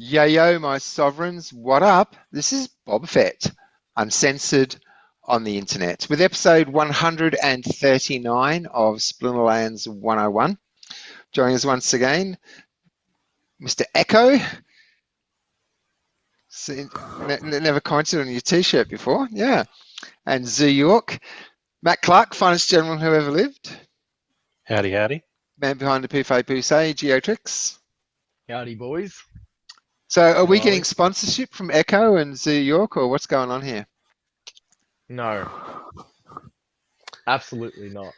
Yo, my sovereigns, what up? This is Boba Fett, uncensored on the internet, with episode 139 of Splinterlands 101. Joining us once again, Mr. Echo. Never commented on your t-shirt before, yeah. And Zoo York. Matt Clark, finest gentleman who ever lived. Howdy, howdy. Man behind the Pouffet Poussey, Geotrix. Howdy, boys. So are we getting sponsorship from Echo and Zoo York, or what's going on here? No. Absolutely not.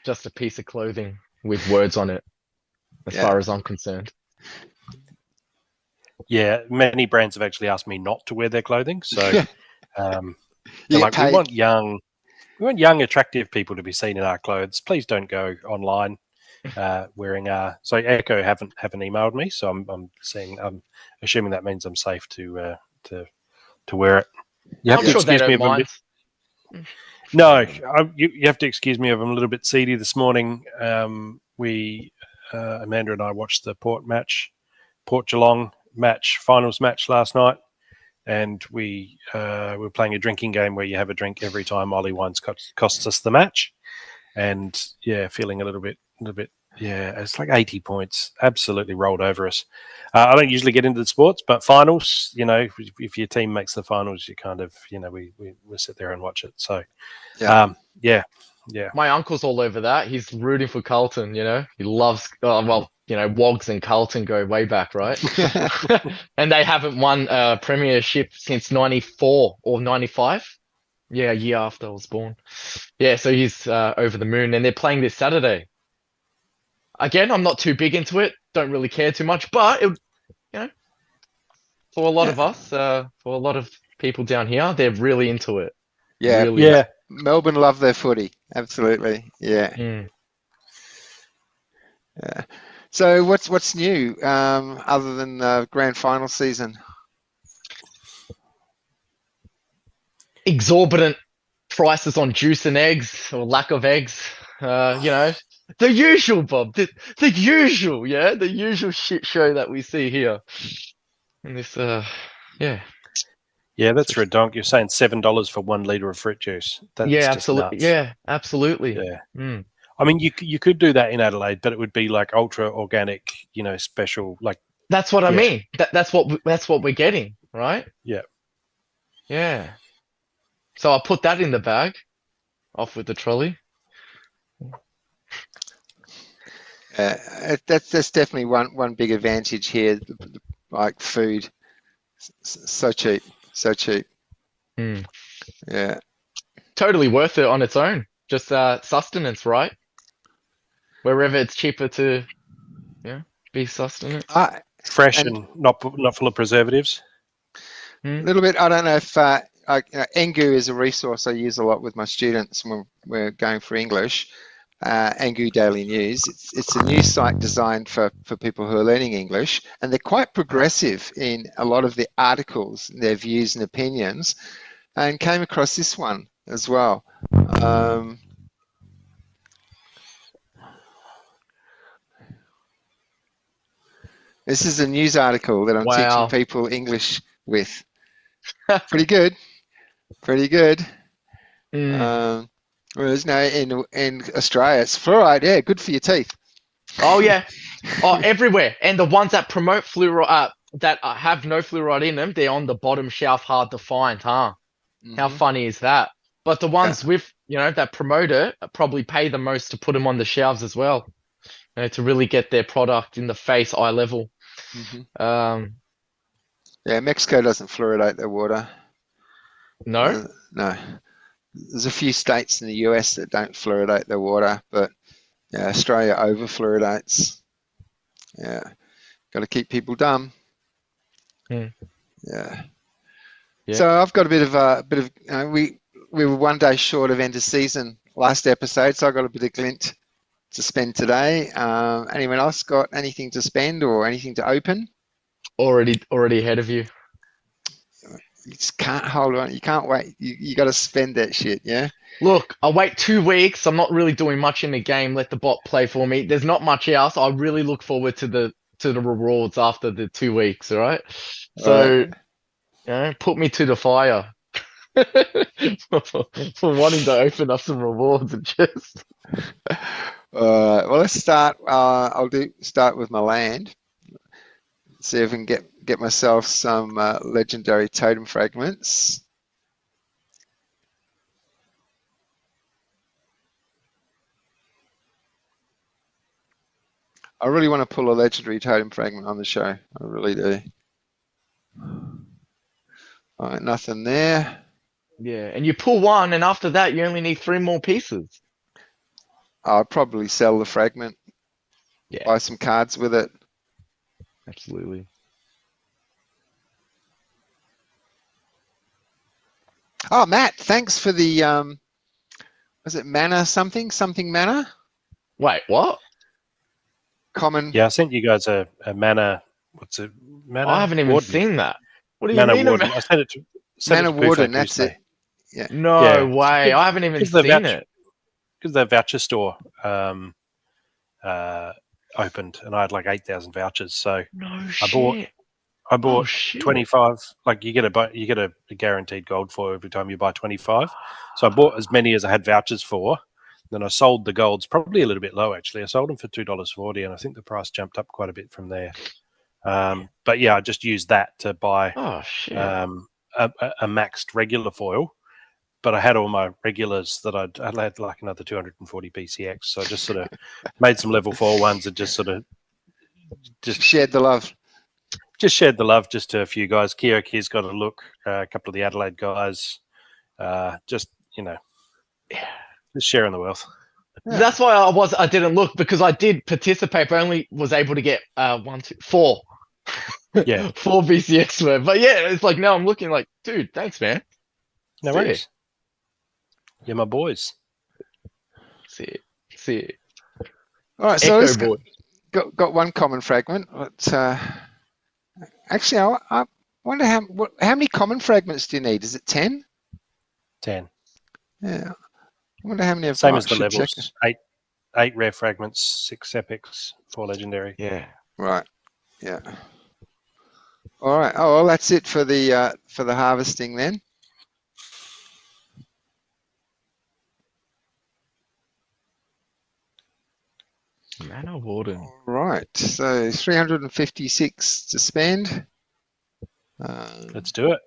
Just a piece of clothing with words on it, as far as I'm concerned. Yeah, many brands have actually asked me not to wear their clothing. So we want young, attractive people to be seen in our clothes. Please don't go online wearing so Echo haven't emailed me, so I'm assuming that means I'm safe to wear it. You have I'm to sure they excuse me don't mind. No, you have to excuse me if I'm a little bit seedy this morning. Amanda and I watched the Port Geelong finals match last night, and we were playing a drinking game where you have a drink every time Ollie Wines costs us the match, and feeling a little bit. It's like 80 points, absolutely rolled over us. I don't usually get into the sports, but finals, if your team makes the finals, you kind of, we sit there and watch it. So, yeah. My uncle's all over that. He's rooting for Carlton, He loves, Wogs and Carlton go way back, right? And they haven't won a premiership since 94 or 95. Yeah, a year after I was born. Yeah, so he's over the moon, and they're playing this Saturday. Again, I'm not too big into it. Don't really care too much, but for a lot of us, for a lot of people down here, they're really into it. Yeah, really. Melbourne love their footy. Absolutely, yeah. Yeah. So what's new other than the grand final season? Exorbitant prices on juice and eggs, or lack of eggs. The usual, Bob. The usual, the usual shit show that we see here. And this, Yeah, that's redonk. You're saying $7 for 1 litre of fruit juice. That's absolutely. Just nuts. Yeah, absolutely. Yeah. I mean, you could do that in Adelaide, but it would be like ultra organic, special. Like that's what I mean. That's what we're getting, right? Yeah. Yeah. So I'll put that in the bag, off with the trolley. That's definitely one big advantage here. Like food, so cheap. Yeah. Totally worth it on its own. Just sustenance, right? Wherever it's cheaper to, be sustenance. Fresh and not full of preservatives. A little bit. I don't know if Engu is a resource I use a lot with my students when we're going for English. Engu Daily News. It's a news site designed for people who are learning English, and they're quite progressive in a lot of the articles, their views and opinions, and came across this one as well. This is a news article that I'm teaching people English with. Pretty good. Whereas in Australia, it's fluoride. Yeah, good for your teeth. Oh yeah, everywhere. And the ones that promote fluoride, that have no fluoride in them, they're on the bottom shelf, hard to find, huh? Mm-hmm. How funny is that? But the ones with, that promote it probably pay the most to put them on the shelves as well, to really get their product in the face, eye level. Mm-hmm. Mexico doesn't fluoridate their water. No. No. There's a few states in the US that don't fluoridate their water, but Australia over fluoridates. Yeah, got to keep people dumb. Yeah. So I've got a bit of we were 1 day short of end of season last episode, so I got a bit of Glint to spend today. Anyone else got anything to spend or anything to open? Already ahead of you. You just can't hold on. You can't wait. You got to spend that shit, yeah? Look, I'll wait 2 weeks. I'm not really doing much in the game. Let the bot play for me. There's not much else. I really look forward to the to the rewards after the 2 weeks, all right? So, put me to the fire for wanting to open up some rewards and just. Well, let's start. I'll start with my land. See if I can get myself some legendary totem fragments. I really want to pull a legendary totem fragment on the show. I really do. All right, nothing there. Yeah, and you pull one, and after that, you only need 3 more pieces. I'll probably sell the fragment. Yeah, buy some cards with it. absolutely. Oh, Matt, thanks for the was it mana something mana? Wait, what? Common. Yeah, I sent you guys a mana. What's it? Mana. I haven't even Warden. seen that. What do you Mana mean? Warden. I sent it to Mana Warden. Buffo That's Tuesday. it. Yeah. No Yeah. way. I haven't even Because seen it. Because the voucher store opened, and I had like 8,000 vouchers. So No I bought shit. I bought Oh, shit. 25. Like you get a guaranteed gold for every time you buy 25. So I bought as many as I had vouchers for. Then I sold the golds probably a little bit low. Actually, I sold them for $2.40, and I think the price jumped up quite a bit from there. But yeah, I just used that to buy Oh shit. a maxed regular foil. But I had all my regulars that I had like another 240 PCX. So I just sort of made some level 4 ones and just shared the love. Just shared the love just to a few guys. Kyoki's got a look, a couple of the Adelaide guys. Just sharing the wealth. Yeah. That's why I didn't look, because I did participate, but only was able to get 1, 2, 4. Yeah. 4 BCX worth. But yeah, it's like now I'm looking like, dude, thanks, man. No worries. You're my boys. See it. All right, so Echo boy. got one common fragment. But, actually, I wonder how many common fragments do you need? Is it 10? 10. Yeah. I wonder how many I've Same got. as the Should check levels. 8 rare fragments, 6 epics, 4 legendary. Yeah. Right. Yeah. All right. Oh well, that's it for the harvesting then. Mana Warden. All right. So 356 to spend. Let's do it.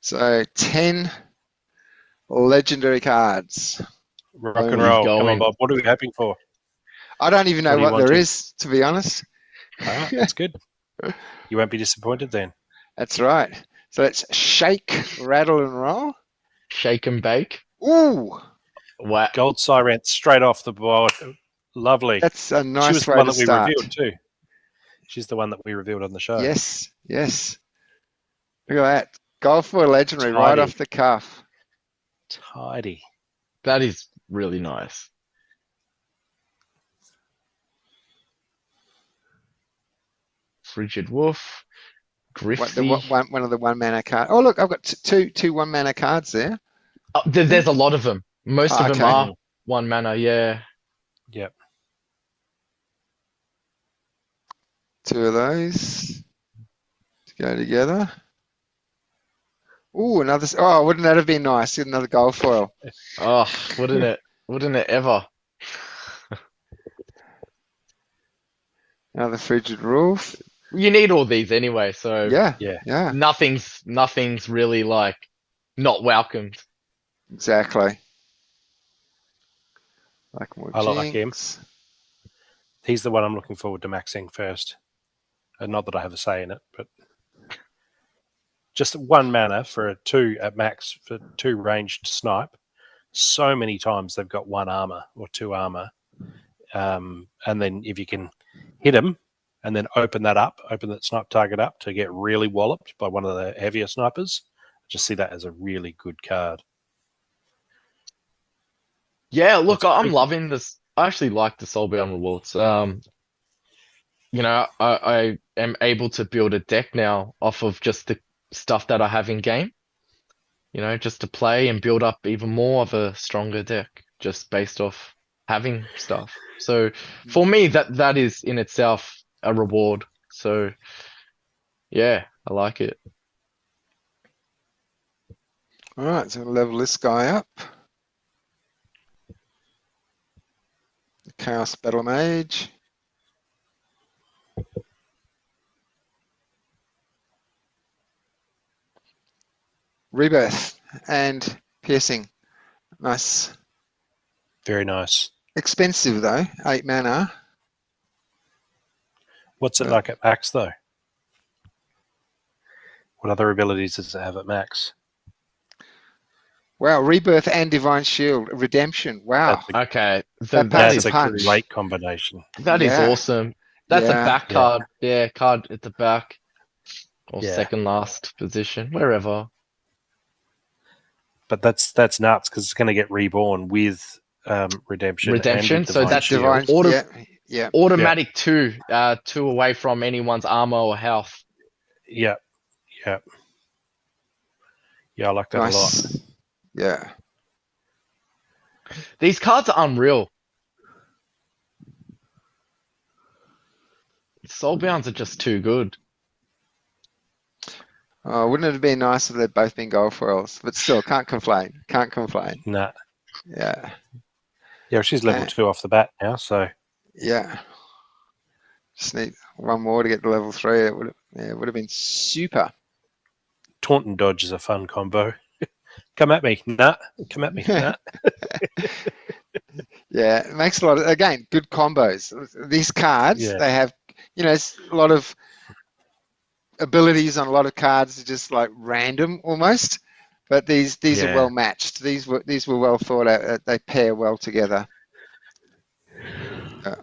So 10 legendary cards. Rock Oh, and he's roll. Come on, going. Bob. What are we hoping for? I don't even know What do you what there want is, to be honest. That's good. You won't be disappointed then. That's right. So let's shake, rattle, and roll. Shake and bake. Ooh, Wow. Gold Siren straight off the board. Lovely. that's a She nice was the way one to that we start. revealed too. She's the one that we revealed on the show. Yes. Look at that. Gold for legendary right Tidy. off the cuff. Tidy. That is really nice. Frigid Wolf. Griffy. One of the 1 mana cards. Oh, look, I've got two 1 mana cards there. Oh, there's a lot of them. Most of them Okay. are 1 mana, yeah. Yep. 2 of those to go together. Ooh, another. Oh, wouldn't that have been nice? Another gold foil. Oh, wouldn't it? Wouldn't it ever? Another frigid roof. You need all these anyway, so Yeah. nothing's really like not welcomed. Exactly. Like more I like him. jinx. He's the one I'm looking forward to maxing first. And not that I have a say in it, but just 1 mana for a 2 at max for 2 ranged snipe. So many times they've got 1 armor or 2 armor. And then if you can hit them and then open that snipe target up to get really walloped by one of the heavier snipers, I just see that as a really good card. Yeah, look, I'm loving this. I actually like the Soulbound rewards. I am able to build a deck now off of just the stuff that I have in game. Just to play and build up even more of a stronger deck, just based off having stuff. So for me, that is in itself a reward. So yeah, I like it. All right, so level this guy up. The Chaos Battle Mage. Rebirth and Piercing. Nice. Very nice. Expensive though, 8 mana. What's it like at max though? What other abilities does it have at max? Wow, Rebirth and Divine Shield. Redemption. Wow. Okay, so That that packs is a punch. Great combination. that is Yeah. awesome. That's a Yeah. back card. Yeah, card at the back. Or Yeah. second last position, wherever. But that's nuts because it's going to get reborn with redemption. Redemption, And with so that's Shield. Yeah. Automatic 2, 2 away from anyone's armor or health. Yeah. Yeah, I like that a lot. Nice. Yeah. These cards are unreal. Soulbounds are just too good. Oh, wouldn't it have been nice if they'd both been gold foils? But still, can't complain. Can't complain. Nah. Yeah. Yeah, she's level 2 off the bat now, so. Yeah. Just need one more to get to level 3. It would have been super. Taunt and dodge is a fun combo. Come at me. Nah. Come at me. Nah. Yeah, it makes a lot of, again, good combos. These cards, they have, it's a lot of abilities on a lot of cards are just like random almost, but these are well matched. These were well thought out. They pair well together. Right,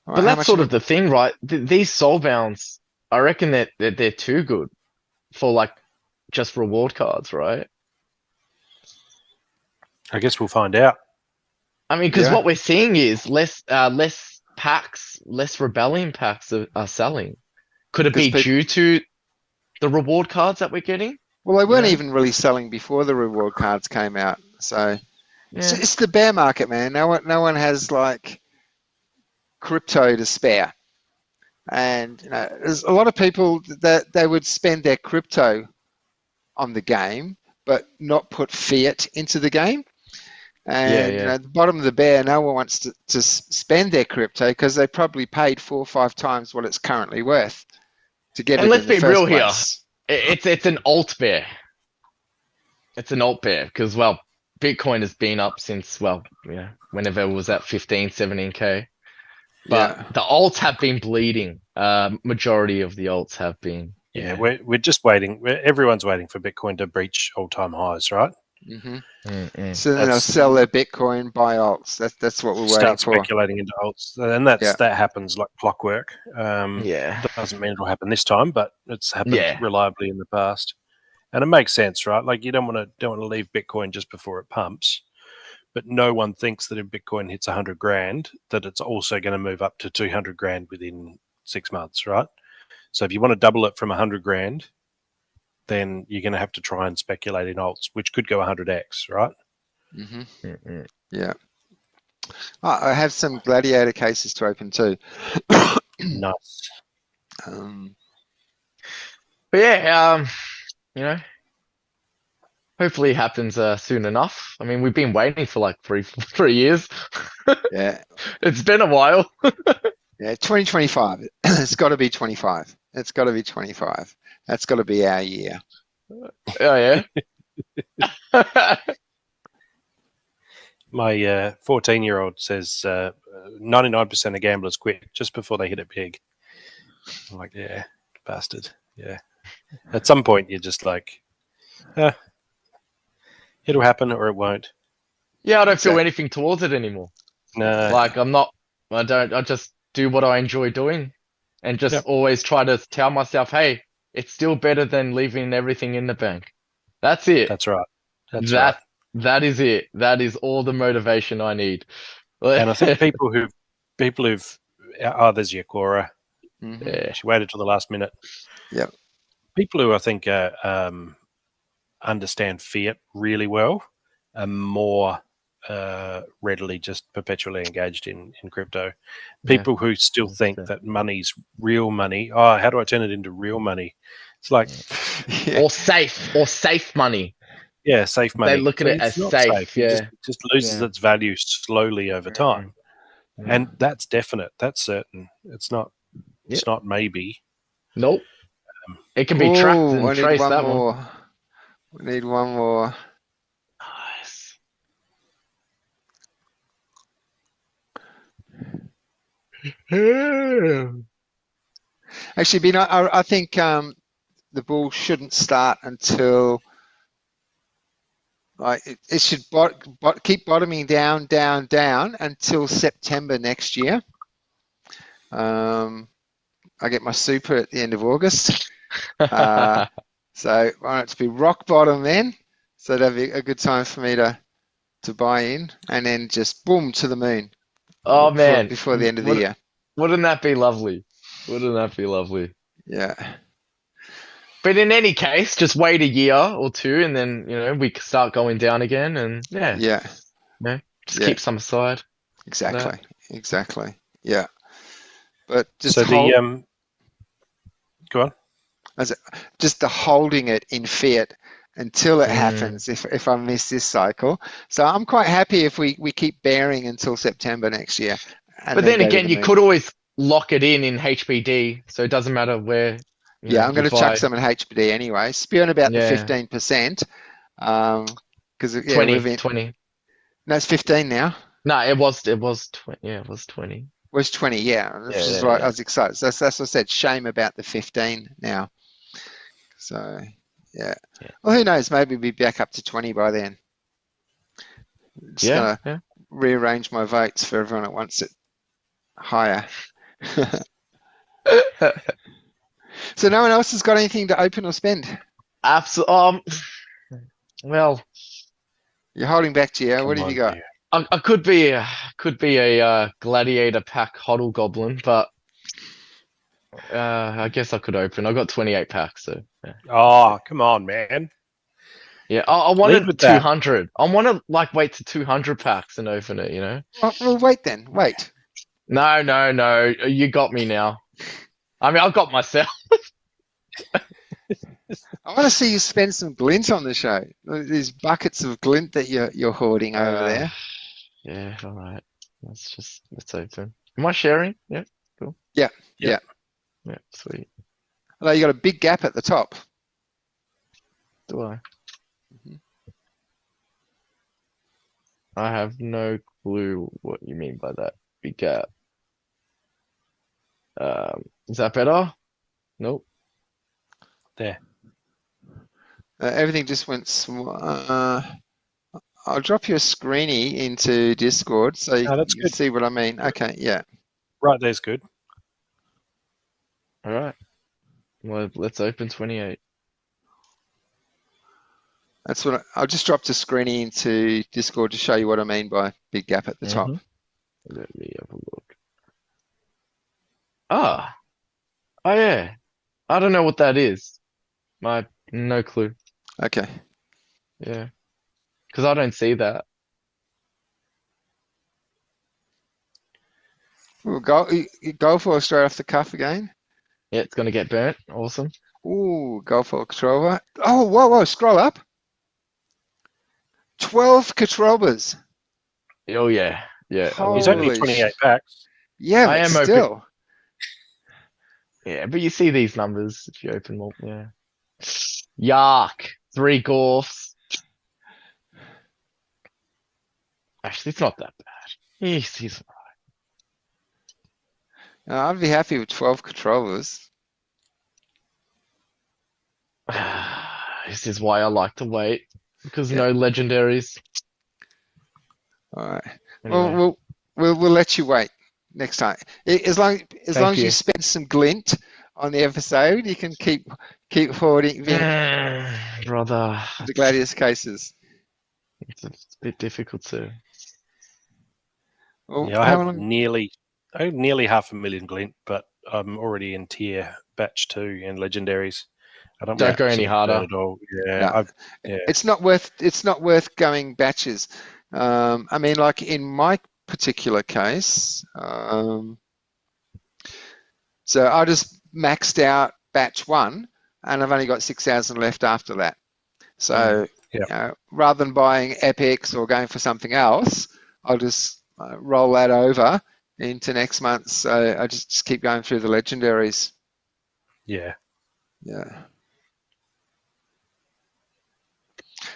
but that's sort of the thing, right? These soulbounds, I reckon that they're too good for like just reward cards, right? I guess we'll find out. I mean, because what we're seeing is less packs, less rebellion packs are selling. Could it be due to the reward cards that we're getting? Well, they weren't even really selling before the reward cards came out. So it's the bear market, man. No one has like crypto to spare. And there's a lot of people that they would spend their crypto on the game, but not put fiat into the game. And at the bottom of the bear, no one wants to spend their crypto because they probably paid 4 or 5 times what it's currently worth to get and it. let's in the be first real place. Here. It's an alt bear. It's an alt bear because Bitcoin has been up since whenever it was at 15, 17K. But the alts have been bleeding. Majority of the alts have been. Yeah, we're just waiting. Everyone's waiting for Bitcoin to breach all-time highs, right? Mm-hmm. So then they'll sell their Bitcoin, buy alts. That's what we're waiting for. Start speculating into alts, and that happens like clockwork. Doesn't mean it'll happen this time, but it's happened reliably in the past, and it makes sense, right? Like you don't want to leave Bitcoin just before it pumps, but no one thinks that if Bitcoin hits 100 grand, that it's also going to move up to 200 grand within 6 months, right? So if you want to double it from 100 grand, then you're going to have to try and speculate in alts, which could go 100x, right? Mm-hmm. Yeah. Oh, I have some gladiator cases to open too. Nice. But hopefully it happens soon enough. I mean, we've been waiting for like 3 years. Yeah. It's been a while. Yeah, 2025. It's got to be 25. It's got to be 25. That's got to be our year. Oh, yeah. My 14-year-old says 99% of gamblers quit just before they hit it big. I'm like, yeah, bastard. Yeah. At some point, you're just like, it'll happen or it won't. Yeah, I don't feel anything towards it anymore. No. Like I just do what I enjoy doing and just always try to tell myself, hey, it's still better than leaving everything in the bank. That's it. That's right. That is it. That is all the motivation I need. And I think people who've there's Yakora. Mm-hmm. Yeah, she waited till the last minute. Yep. People who I think understand fiat really well are more readily just perpetually engaged in crypto. People who still think that money's real money. Oh, how do I turn it into real money? It's like or safe money. Yeah, safe money. They look at it as not safe. It just loses its value slowly over time, and that's definite. That's certain. It's not. It's not maybe. Nope. It can be tracked and traced. That one. We need one more. Nice. Actually, I think the bull shouldn't start until it should keep bottoming down until September next year. I get my super at the end of August, so I want it to be rock bottom then. So that'd be a good time for me to buy in, and then just boom to the moon. Oh man! Before the end of the year. Wouldn't that be lovely? Wouldn't that be lovely? Yeah. But in any case, just wait a year or two, and then we can start going down again, and just keep some aside. Exactly. Yeah. But just go on. Just the holding it in fiat until it happens. If I miss this cycle, so I'm quite happy if we keep bearing until September next year. But then again, you could always lock it in HBD, so it doesn't matter where. I'm going to chuck some in HBD anyway. Spewing about the 15%. Because 20. No, it's 15 now. No, it was 20. Yeah, it was 20. It was 20. Yeah, which is right. I was excited. So that's what I said. Shame about the 15 now. So well, who knows? Maybe we'll be back up to 20 by then. Just gonna rearrange my votes for everyone that wants it higher. So no one else has got anything to open or spend? Absolutely. Well, you're holding back, Gio. What have you got? I could be a gladiator pack hodl goblin, but I guess I could open. I got 28 packs, so. Yeah. Oh, come on, man. Yeah, I wanted 200. I want to wait to 200 packs and open it. Well, wait then. Wait. No. You got me now. I mean, I've got myself. I want to see you spend some glint on the show. These buckets of glint that you're hoarding over there. Yeah, all right. Let's open. Am I sharing? Yeah, cool. Yeah, sweet. Although you got a big gap at the top. Do I? I have no clue what you mean by that. Big gap. Is that better? Nope. There. Everything just went I'll drop you a screeny into Discord so you can see what I mean. Okay, yeah. Right, there's good. All right. Well, let's open 28. That's what I'll just drop the screeny into Discord to show you what I mean by big gap at the top. Let me have a look. Oh yeah. I don't know what that is. No clue. Okay. Yeah. Because I don't see that. We'll go for it straight off the cuff again. Yeah, it's going to get burnt. Awesome. Ooh, go for a Katroba. Oh, whoa, scroll up. 12 Katrobas. Oh, yeah. Yeah. He's only 28 packs. Yeah, but still. Yeah, but you see these numbers if you open more. Yeah. Yuck. 3 Gorfs. Actually, it's not that bad. He's all right. I'd be happy with 12 Katrobas. This is why I like to wait, because no legendaries. All right. Anyway. We'll let you wait next time. As long as you spend some glint on the episode, you can keep hoarding brother the Gladius cases. It's a bit difficult to. Well, yeah, I have nearly 500,000 glint, but I'm already in tier batch 2 in legendaries. I don't go any harder at all. Yeah, no. It's not worth going batches. I mean, like in my particular case, so I just maxed out batch 1, and I've only got 6,000 left after that. So rather than buying epics or going for something else, I'll just roll that over into next month. So I just keep going through the legendaries. Yeah.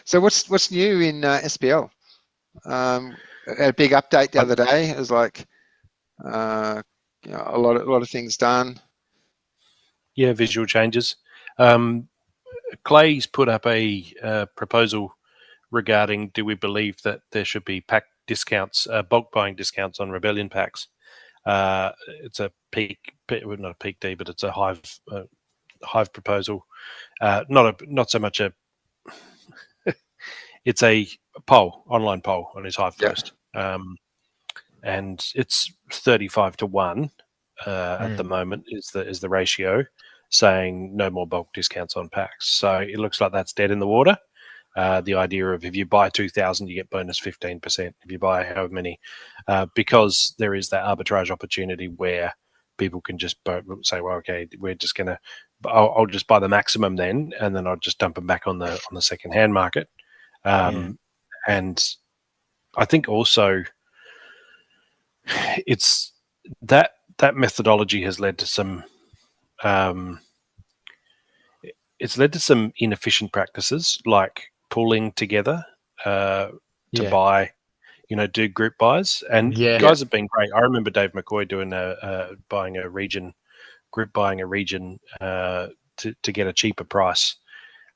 So what's new in SPL? A big update the other day. It was like a lot of things done. Yeah, visual changes. Clay's put up a proposal regarding, do we believe that there should be pack discounts, bulk buying discounts on Rebellion packs? It's a peak, well, not a peak D, but it's a hive proposal. Not so much a. It's a online poll on his hive post, and it's 35-1 at the moment is the ratio, saying no more bulk discounts on packs. So it looks like that's dead in the water. The idea of if you buy 2,000, you get bonus 15%. If you buy however many, because there is that arbitrage opportunity where people can just say, well, okay, we're just gonna, I'll just buy the maximum then, and then I'll just dump them back on the second hand market. And I think also it's that methodology has led to some. It's led to some inefficient practices like pulling together to buy, do group buys. And guys have been great. I remember Dave McCoy doing buying a region to get a cheaper price.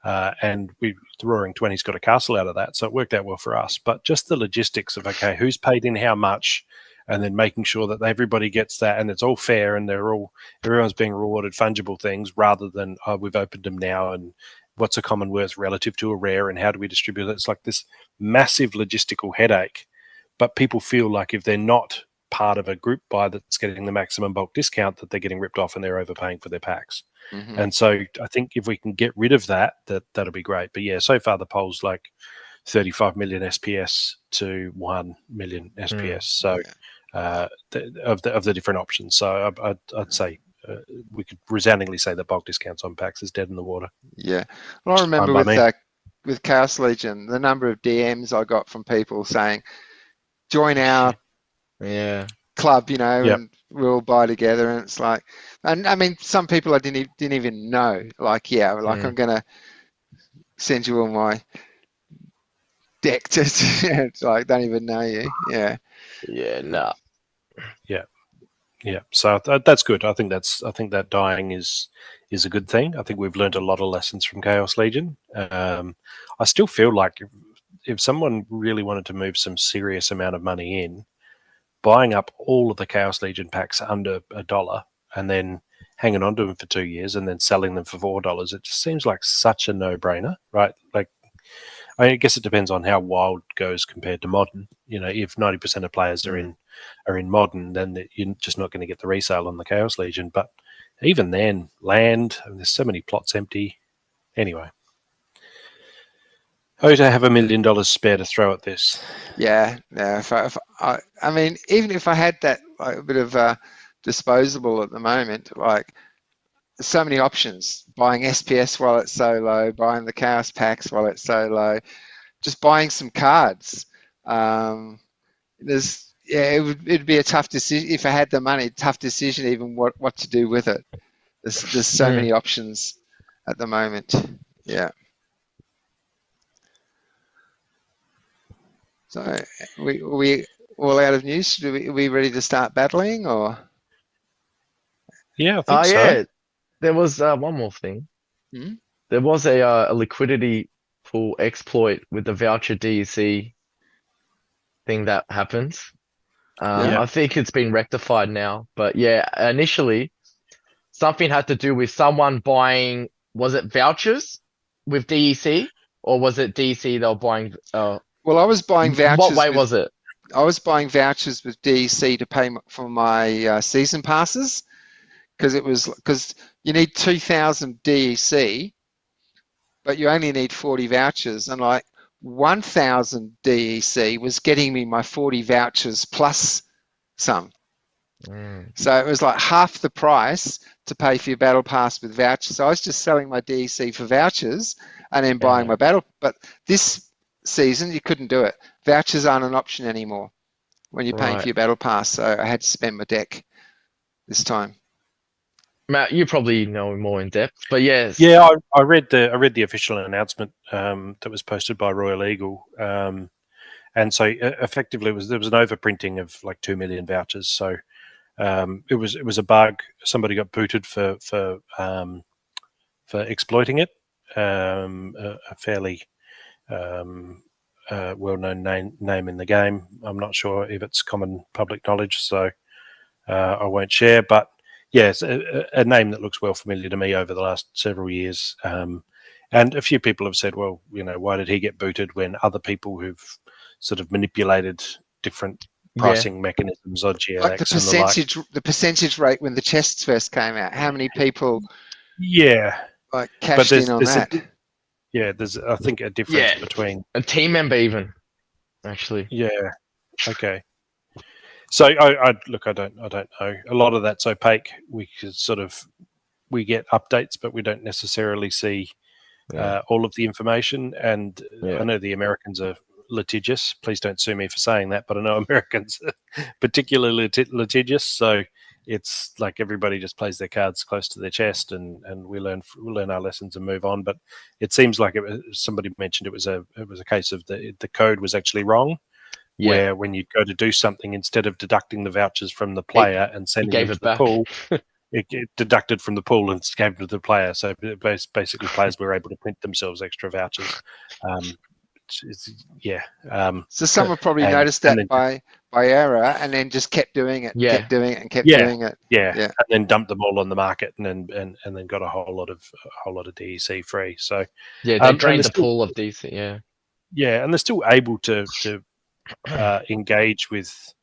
And the Roaring 20s got a castle out of that. So it worked out well for us. But just the logistics of, okay, who's paid in how much, and then making sure that everybody gets that and it's all fair and everyone's being rewarded fungible things rather than, we've opened them now and what's a common worth relative to a rare and how do we distribute it? It's like this massive logistical headache. But people feel like if they're not part of a group buy that's getting the maximum bulk discount, that they're getting ripped off and they're overpaying for their packs. Mm-hmm. And so I think if we can get rid of that'll be great. But yeah, so far the poll's like 35 million SPS to 1 million SPS. So of the different options. So I'd say we could resoundingly say that bulk discounts on packs is dead in the water. Yeah. Well, I remember with Chaos Legion, the number of DMs I got from people saying, join our club, and we'll buy together. And it's like, and I mean, some people I didn't even know. Like, I'm gonna send you all my deck to. It's like, don't even know you. Yeah. Yeah. No. Yeah. So that's good. I think that dying is a good thing. I think we've learned a lot of lessons from Chaos Legion. I still feel like if someone really wanted to move some serious amount of money in, buying up all of the Chaos Legion packs under $1 and then hanging on to them for 2 years and then selling them for $4, it just seems like such a no-brainer, right? Like, I guess it depends on how wild goes compared to modern. If 90% of players are in modern, then you're just not going to get the resale on the Chaos Legion. But even then, land, there's so many plots empty. Anyway. To have $1 million spare to throw at this. Yeah. I mean, even if I had that a bit of disposable at the moment, like so many options, buying SPS while it's so low, buying the Chaos packs while it's so low, just buying some cards. It'd be a tough decision if I had the money. Tough decision, even what to do with it. There's so many options at the moment. Yeah. So we all out of news. Are we ready to start battling or? Yeah, I think so. Yeah. There was one more thing. There was a liquidity pool exploit with the voucher DEC thing that happens. I think it's been rectified now. But yeah, initially something had to do with someone buying, was it vouchers with DEC or was it DEC they were buying? Well, I was buying vouchers. What way was it? I was buying vouchers with DEC to pay for my season passes because you need 2,000 DEC, but you only need 40 vouchers. And like, 1,000 DEC was getting me my 40 vouchers plus some. So it was like half the price to pay for your battle pass with vouchers. So I was just selling my DEC for vouchers and then buying my battle. But this season you couldn't do it. Vouchers aren't an option anymore when you're paying for your battle pass. So I had to spend my deck this time. Matt, you probably know more in depth, but yes. Yeah, I read the official announcement that was posted by Royal Eagle, and so effectively there was an overprinting of like 2 million vouchers. So it was a bug. Somebody got booted for exploiting it. A fairly well-known name in the game. I'm not sure if it's common public knowledge, so I won't share. But yes, a name that looks well familiar to me over the last several years. And a few people have said, well, why did he get booted when other people who've sort of manipulated different pricing mechanisms on GLX like the percentage rate when the chests first came out? How many people? Like cashed in on that? There's I think a difference between a team member even actually. Yeah. Okay. So I don't know. A lot of that's opaque. We get updates, but we don't necessarily see all of the information. And I know the Americans are litigious. Please don't sue me for saying that, but I know Americans are particularly litigious. So it's like everybody just plays their cards close to their chest, and we learn our lessons and move on. But it seems like somebody mentioned it was a case of the code was actually wrong. Where when you go to do something, instead of deducting the vouchers from the player and sending them to the pool, it deducted from the pool and gave them to the player. So basically, players were able to print themselves extra vouchers. So someone probably noticed that by error, and then just kept doing it, kept doing it, and kept doing it. And then dumped them all on the market, and then got a whole lot of DEC free. So they drained the pool of DC. And they're still able to engage with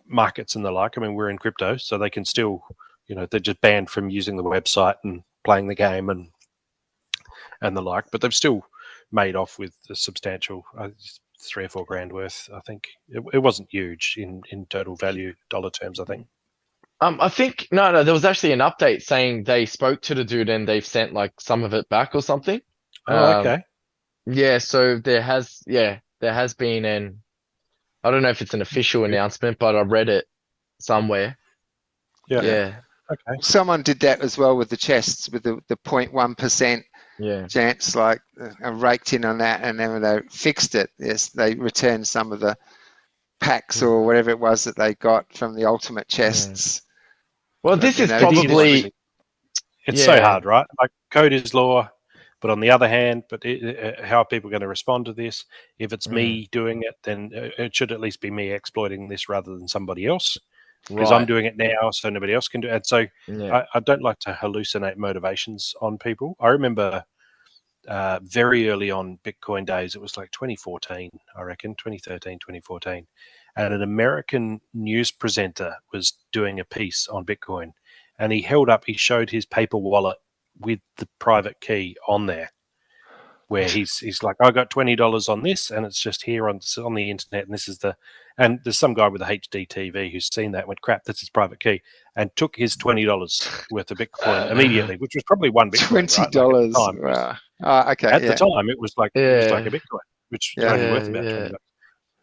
markets and the like. I mean, we're in crypto, so they can still, they're just banned from using the website and playing the game and the like. But they've still made off with a substantial $3 or $4 grand worth. I think it wasn't huge in total value dollar terms. I think. I think no. There was actually an update saying they spoke to the dude and they've sent like some of it back or something. Oh, okay. Yeah. So there has been an. I don't know if it's an official announcement, but I read it somewhere. Yeah. Okay. Someone did that as well with the chests, with the 0.1% chance, like raked in on that, and then when they fixed it, they returned some of the packs or whatever it was that they got from the ultimate chests. Well, this is probably... It's so hard, right? Like, code is law, but on the other hand, how are people going to respond to this? If it's me doing it, then it should at least be me exploiting this rather than somebody else. Because I'm doing it now, so nobody else can do it. And so I don't like to hallucinate motivations on people. I remember very early on Bitcoin days, it was like 2014, I reckon, 2013, 2014. And an American news presenter was doing a piece on Bitcoin. And he showed his paper wallet with the private key on there, where he's like, I got $20 on this, and it's just here on the internet, and this is and there's some guy with a HD TV who's seen that and went, crap, that's his private key, and took his $20 worth of Bitcoin immediately, which was probably one Bitcoin. $20. Right? Wow. Okay. At the time, it was like a Bitcoin, which was only worth about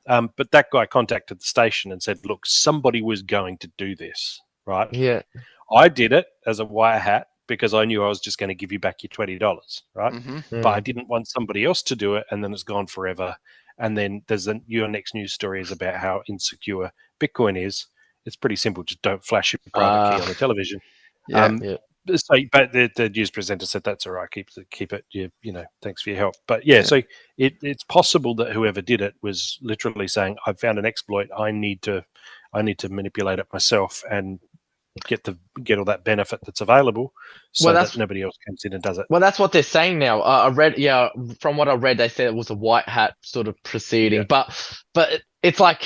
$20. But that guy contacted the station and said, look, somebody was going to do this, right? Yeah. I did it as a wire hat because I knew I was just going to give you back your $20, right? But I didn't want somebody else to do it, and then it's gone forever. And then your next news story is about how insecure Bitcoin is. It's pretty simple. Just don't flash your private key on the television. So, but the news presenter said, that's all right. Keep it. Thanks for your help. But so it's possible that whoever did it was literally saying, I've found an exploit. I need to manipulate it myself and get all that benefit that's available, so that nobody else comes in and does it. Well, that's what they're saying now. I read, from what I read, they said it was a white hat sort of proceeding, but it's like,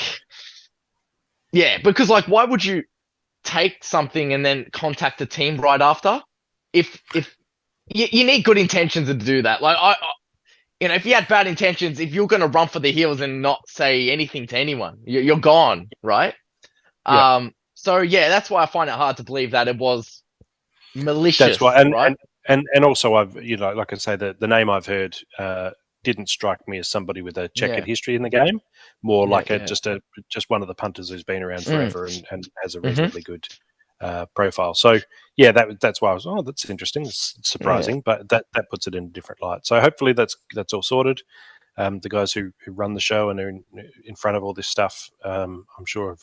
because like, why would you take something and then contact the team right after? If you need good intentions to do that, like you know, if you had bad intentions, if you're going to run for the hills and not say anything to anyone, you're gone, right? Yeah. So yeah, that's why I find it hard to believe that it was That's malicious, why, right? and also I've, you know, like I say, the name I've heard didn't strike me as somebody with a checkered Yeah, history in the game, more like yeah. just one of the punters who's been around Mm. forever and has a Mm-hmm. reasonably good profile. So yeah, that's why I was, oh, that's interesting. It's surprising, but that puts it in a different light. So hopefully that's all sorted. The guys who run the show and are in front of all this stuff, I'm sure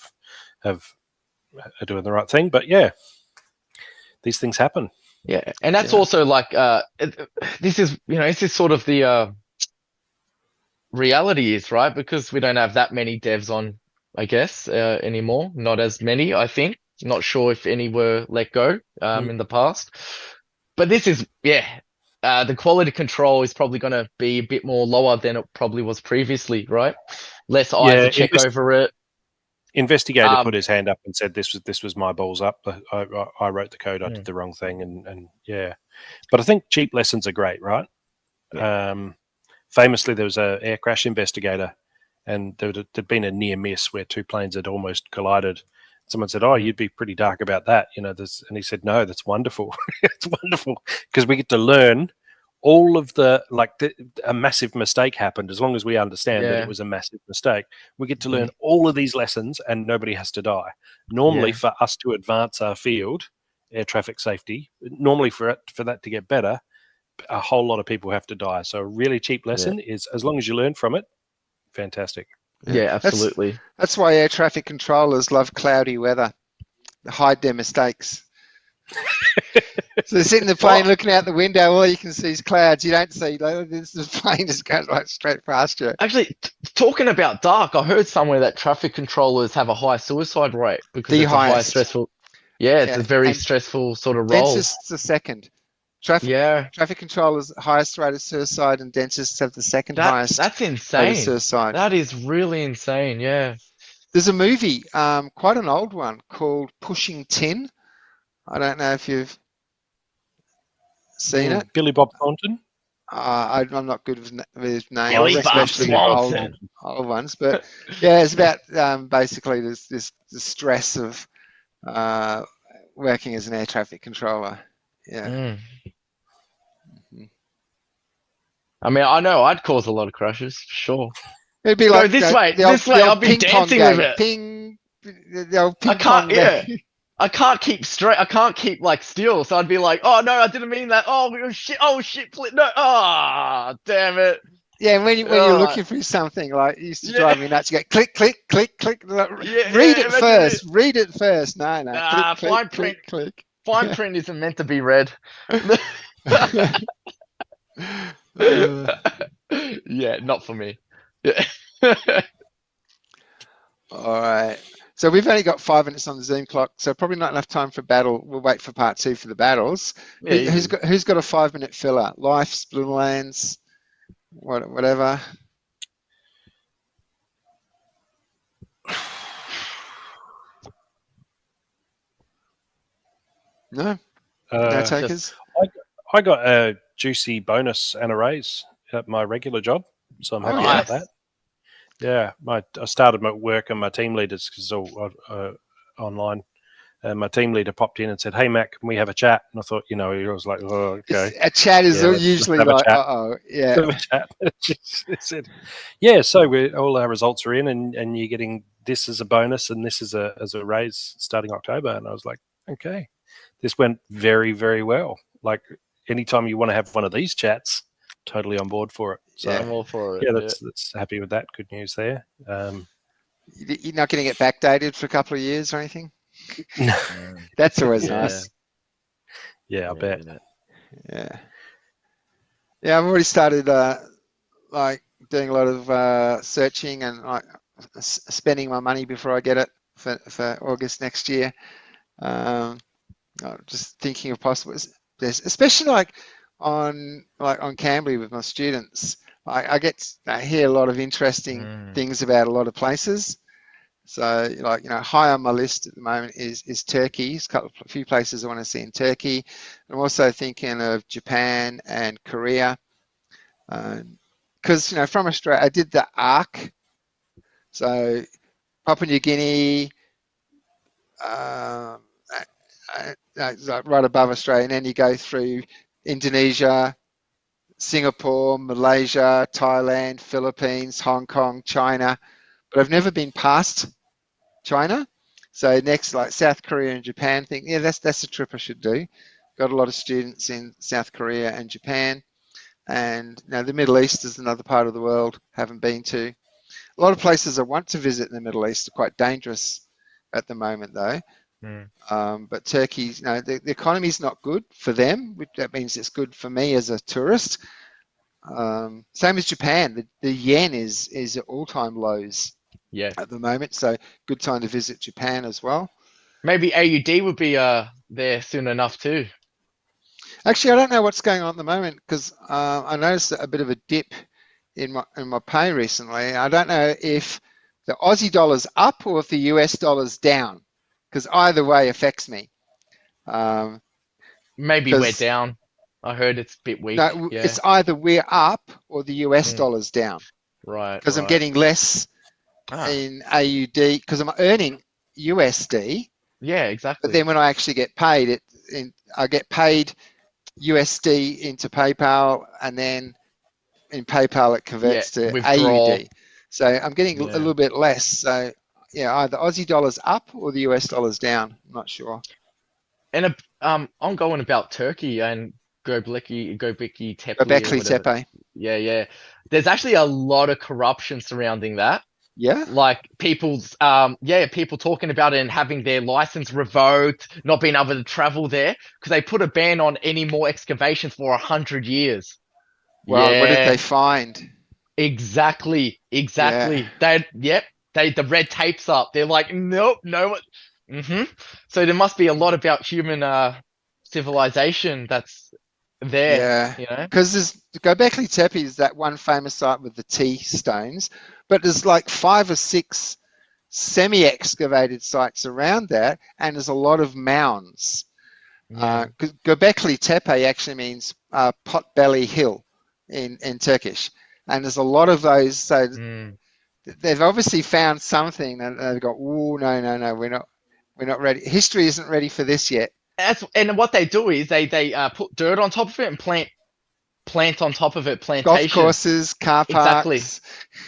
are doing the right thing. But yeah, these things happen. Yeah, and that's also like this is, you know, this is sort of the reality is, right? Because we don't have that many devs on, I guess, anymore. Not as many, I think. Not sure if any were let go in the past. But this is, the quality control is probably going to be a bit more lower than it probably was previously, right? Less eyes to check over it. Investigator put his hand up and said, "This was my balls up. I wrote the code. I did the wrong thing." And yeah, but I think cheap lessons are great, right? Yeah. Famously, there was a air crash investigator, and there'd been a near miss where two planes had almost collided. Someone said, "Oh, you'd be pretty dark about that, you know." And he said, "No, that's wonderful. It's wonderful because we get to learn all of a massive mistake happened. As long as we understand that it was a massive mistake, we get to learn all of these lessons, and nobody has to die. Normally, for us to advance our field, air traffic safety, normally for that to get better, a whole lot of people have to die. So a really cheap lesson is, as long as you learn from it, fantastic." Yeah, absolutely. That's why air traffic controllers love cloudy weather. They hide their mistakes. So they're sitting in the plane looking out the window, all you can see is clouds. You don't see, this plane just goes like straight past you. Actually, talking about dark, I heard somewhere that traffic controllers have a high suicide rate because it's a high stressful. Yeah, it's a very stressful sort of role. Dentists are second. Traffic controllers highest rate of suicide, and dentists have the second highest. That's insane. Rate of suicide. That is really insane. Yeah. There's a movie, quite an old one, called Pushing Tin. I don't know if you've seen it. Billy Bob Thornton. I'm not good with names, Billy especially Bob old ones. But yeah, it's about basically the stress of working as an air traffic controller. Yeah. I mean, I know I'd cause a lot of crashes, for sure. It'd be like this way. I'll be dancing with it. The old ping pong game. I can't keep straight. I can't keep like still. So I'd be like, "Oh no, I didn't mean that. Oh shit. Oh shit. No. Ah, damn it." Yeah, when you're looking for something, like, it used to drive me nuts. You go click, click, click, click. Read it first. Read it first. No. Nah, click, click, click. Fine print isn't meant to be read. Yeah, not for me. Yeah. All right. So we've only got 5 minutes on the Zoom clock, so probably not enough time for battle. We'll wait for part 2 for the battles. Yeah, who's got a 5-minute filler? Life, Splinterlands, whatever. No? No takers? I got a juicy bonus and a raise at my regular job, so I'm happy about that. Yeah, I started my work and my team leaders, because it's all online. And my team leader popped in and said, "Hey, Matt, can we have a chat?" And I thought, he was like, "Oh, okay." A chat is usually like, "Uh-oh, yeah." Have a chat. It said, "Yeah, so all our results are in, and you're getting this as a bonus and this as a raise starting October." And I was like, "Okay, this went very, very well. Like, anytime you want to have one of these chats, totally on board for it." So I'm all for it. Yeah, that's happy with that. Good news there. You're not getting it backdated for a couple of years or anything? No. That's always nice. Yeah, I bet. Yeah, I've already started like doing a lot of searching and like spending my money before I get it for August next year. Just thinking of possible, especially like on Cambly with my students. I hear a lot of interesting things about a lot of places. So, high on my list at the moment is Turkey. There's a few places I want to see in Turkey. I'm also thinking of Japan and Korea. because from Australia, I did the arc. So Papua New Guinea, like right above Australia, and then you go through Indonesia, Singapore, Malaysia, Thailand, Philippines, Hong Kong, China, but I've never been past China. So next, like South Korea and Japan, think, yeah, that's a trip I should do. Got a lot of students in South Korea and Japan, and the Middle East is another part of the world haven't been to. A lot of places I want to visit in the Middle East are quite dangerous at the moment, though. But Turkey, the economy is not good for them. That means it's good for me as a tourist. Same as Japan. The yen is at all-time lows at the moment, so good time to visit Japan as well. Maybe AUD would be there soon enough too. Actually, I don't know what's going on at the moment because I noticed a bit of a dip in my pay recently. I don't know if the Aussie dollar's up or if the US dollar's down, because either way affects me. Maybe we're down. I heard it's a bit weak. No, it's either we're up or the US dollar's down. Right. Because I'm getting less in AUD because I'm earning USD. Yeah, exactly. But then when I actually get paid, I get paid USD into PayPal, and then in PayPal it converts to withdrawal. AUD. So I'm getting a little bit less. So yeah, either Aussie dollar's up or the US dollar's down. I'm not sure. And ongoing about Turkey and Göbekli Tepe. Göbekli Tepe. Yeah. There's actually a lot of corruption surrounding that. Yeah. Like people talking about it and having their license revoked, not being able to travel there because they put a ban on any more excavations for 100 years. Wow, what did they find? Exactly. Yeah. The red tape's up. They're like, nope, no. So there must be a lot about human civilization that's there. Yeah. Because there's Göbekli Tepe is that one famous site with the T stones, but there's like 5 or 6 semi-excavated sites around that, and there's a lot of mounds. Göbekli Tepe actually means potbelly hill in Turkish, and there's a lot of those. So they've obviously found something, and they've got, oh no, we're not ready. History isn't ready for this yet. And what they do is they put dirt on top of it and plant on top of it, plantation. Golf courses, car parks.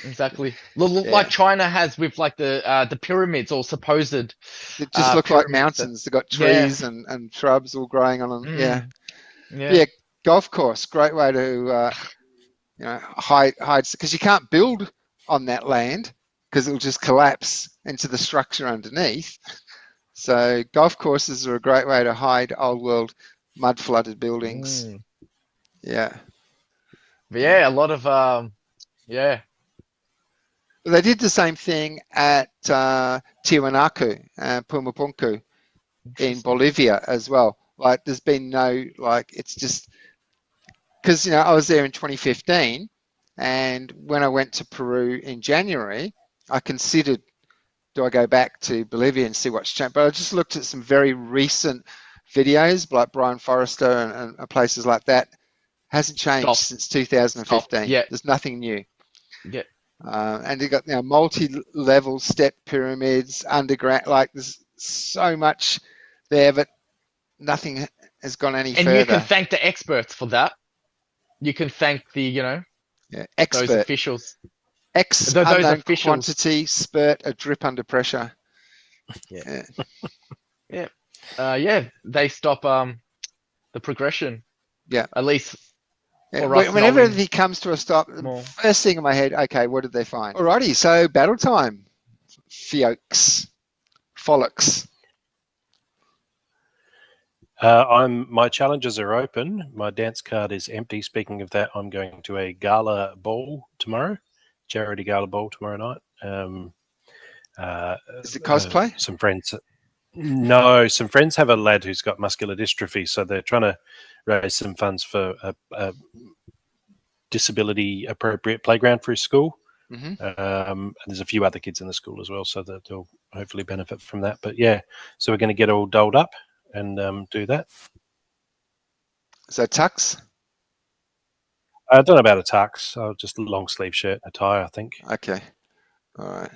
Exactly. Like China has with like the pyramids or supposed. It just look like mountains. They've got trees and shrubs all growing on them. Yeah. Golf course, great way to hide because you can't build on that land because it'll just collapse into the structure underneath. So golf courses are a great way to hide old world mud flooded buildings. Yeah. But a lot of They did the same thing at Tiwanaku, Pumapunku in Bolivia as well. Like there's been no, it's just because I was there in 2015, and when I went to Peru in January, I considered, do I go back to Bolivia and see what's changed? But I just looked at some very recent videos, like Brian Forrester and places like that. Hasn't changed since 2015. There's nothing new. And they got multi-level step pyramids underground. Like there's so much there, but nothing has gone any further. And you can thank the experts for that. You can thank the expert. Those officials. Those unknown quantity, spurt, a drip under pressure. They stop the progression. Yeah. At least whenever everything comes to a stop, first thing in my head, okay, what did they find? Alrighty, so battle time. Fiokes. Follox. My challenges are open. My dance card is empty. Speaking of that, I'm going to a gala ball tomorrow, charity gala ball tomorrow night. Is it cosplay? Some friends. No, some friends have a lad who's got muscular dystrophy, so they're trying to raise some funds for a disability-appropriate playground for his school. And there's a few other kids in the school as well, so that they'll hopefully benefit from that. But so we're going to get all dolled up and do that. So tux? I don't know about a tux. Just a long sleeve shirt and a tie, I think. Okay. All right.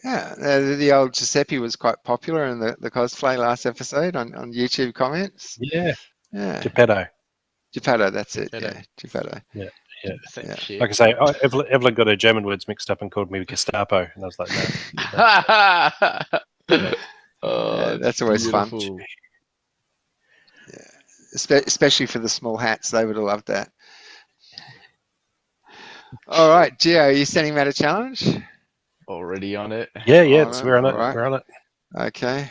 Yeah, the old Giuseppe was quite popular in the cosplay last episode on YouTube comments. Yeah. Yeah. Geppetto. Geppetto, that's it. Geppetto. Yeah, Geppetto. Yeah. Same Yeah. shit. Like I say, Evelyn got her German words mixed up and called me Gestapo, and I was like, no. Oh, that's always fun. beautiful. Yeah, especially for the small hats, they would have loved that. All right, Gio, are you sending that a challenge? Already on it. Yeah, we're on it. Right. We're on it. Okay.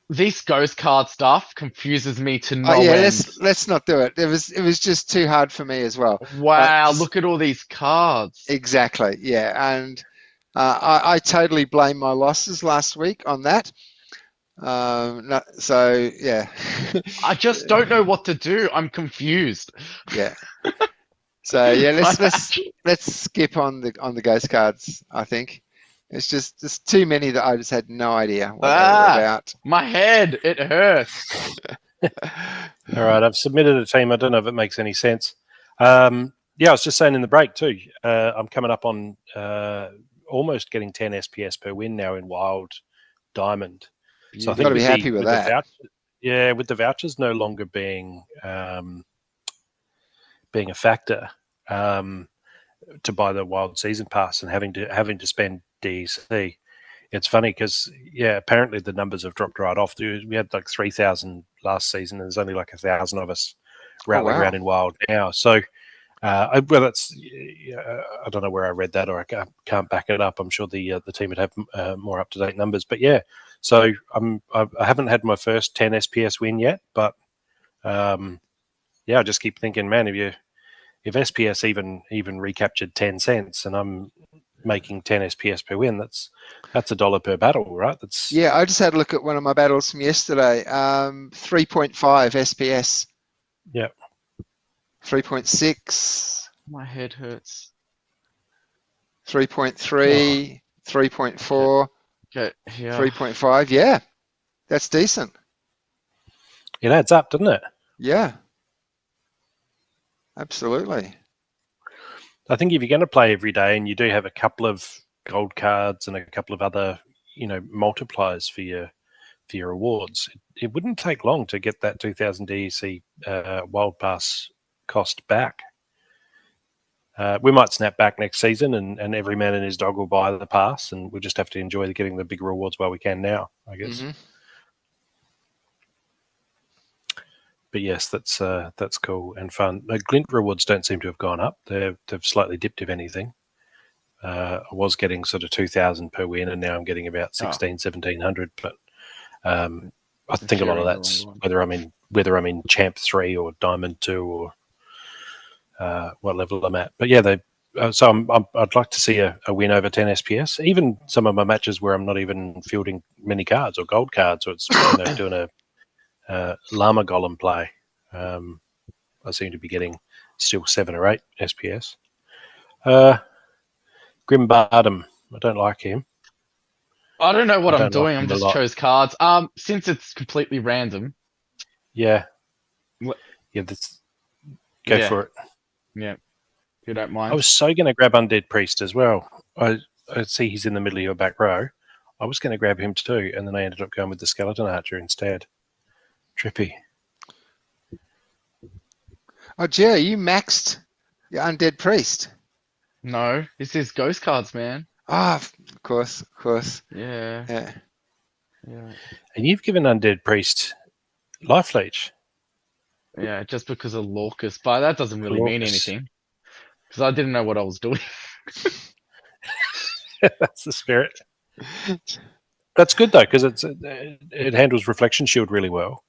This ghost card stuff confuses me to no Yeah, end. let's not do it. It was just too hard for me as well. Wow, look at all these cards. Exactly. Yeah, and I totally blame my losses last week on that. So yeah. I just don't know what to do. I'm confused. Yeah. So yeah, let's skip on the ghost cards. I think it's just too many that I just had no idea what they were about. My head, it hurts. All right, I've submitted a team. I don't know if it makes any sense. Yeah, I was just saying in the break too. I'm coming up on almost getting 10 SPS per win now in Wild Diamond. So I think got to be happy with that. With the vouchers no longer being a factor to buy the Wild Season Pass and having to spend DEC. It's funny because apparently the numbers have dropped right off. We had like 3,000 last season, and there's only like 1,000 of us rattling around in Wild now. So, I don't know where I read that, or I can't back it up. I'm sure the team would have more up to date numbers. But yeah, so I haven't had my first 10 SPS win yet, but I just keep thinking, man, if SPS even recaptured 10 cents, and I'm making 10 SPS per win, that's $1 per battle, right? I just had a look at one of my battles from yesterday. 3.5 SPS. Yeah. 3.6. My head hurts. 3.3. 3.4. Okay. Yeah. 3.5. Yeah, that's decent. It adds up, doesn't it? Yeah. Absolutely. I think if you're going to play every day and you do have a couple of gold cards and a couple of other, multipliers for your awards, it wouldn't take long to get that 2,000 DEC Wild Pass cost back. We might snap back next season and every man and his dog will buy the pass, and we'll just have to enjoy getting the big rewards while we can now, I guess. Mm-hmm. But yes, that's cool and fun. The Glint rewards don't seem to have gone up. They've slightly dipped, if anything. I was getting sort of 2,000 per win, and now I'm getting about 1,700. But I think a lot of that's whether I'm in Champ 3 or Diamond 2 or what level I'm at. But yeah, I'd like to see a win over 10 SPS. Even some of my matches where I'm not even fielding many cards or gold cards, or it's doing a Llama Golem play. I seem to be getting still 7 or 8 SPS. Grimbardum, I don't like him. I don't know what I'm doing. I'm just chose cards. Since it's completely random. Yeah. What? Yeah. Go for it. Yeah. If you don't mind. I was so going to grab Undead Priest as well. I see he's in the middle of your back row. I was going to grab him too, and then I ended up going with the Skeleton Archer instead. Trippy. Oh, Joe, you maxed your Undead Priest. No, this is ghost cards, man. Of course. Yeah. And you've given Undead Priest Life Leech. Yeah, just because of Lorcus, but that doesn't really mean anything. Because I didn't know what I was doing. That's the spirit. That's good though, because it handles Reflection Shield really well.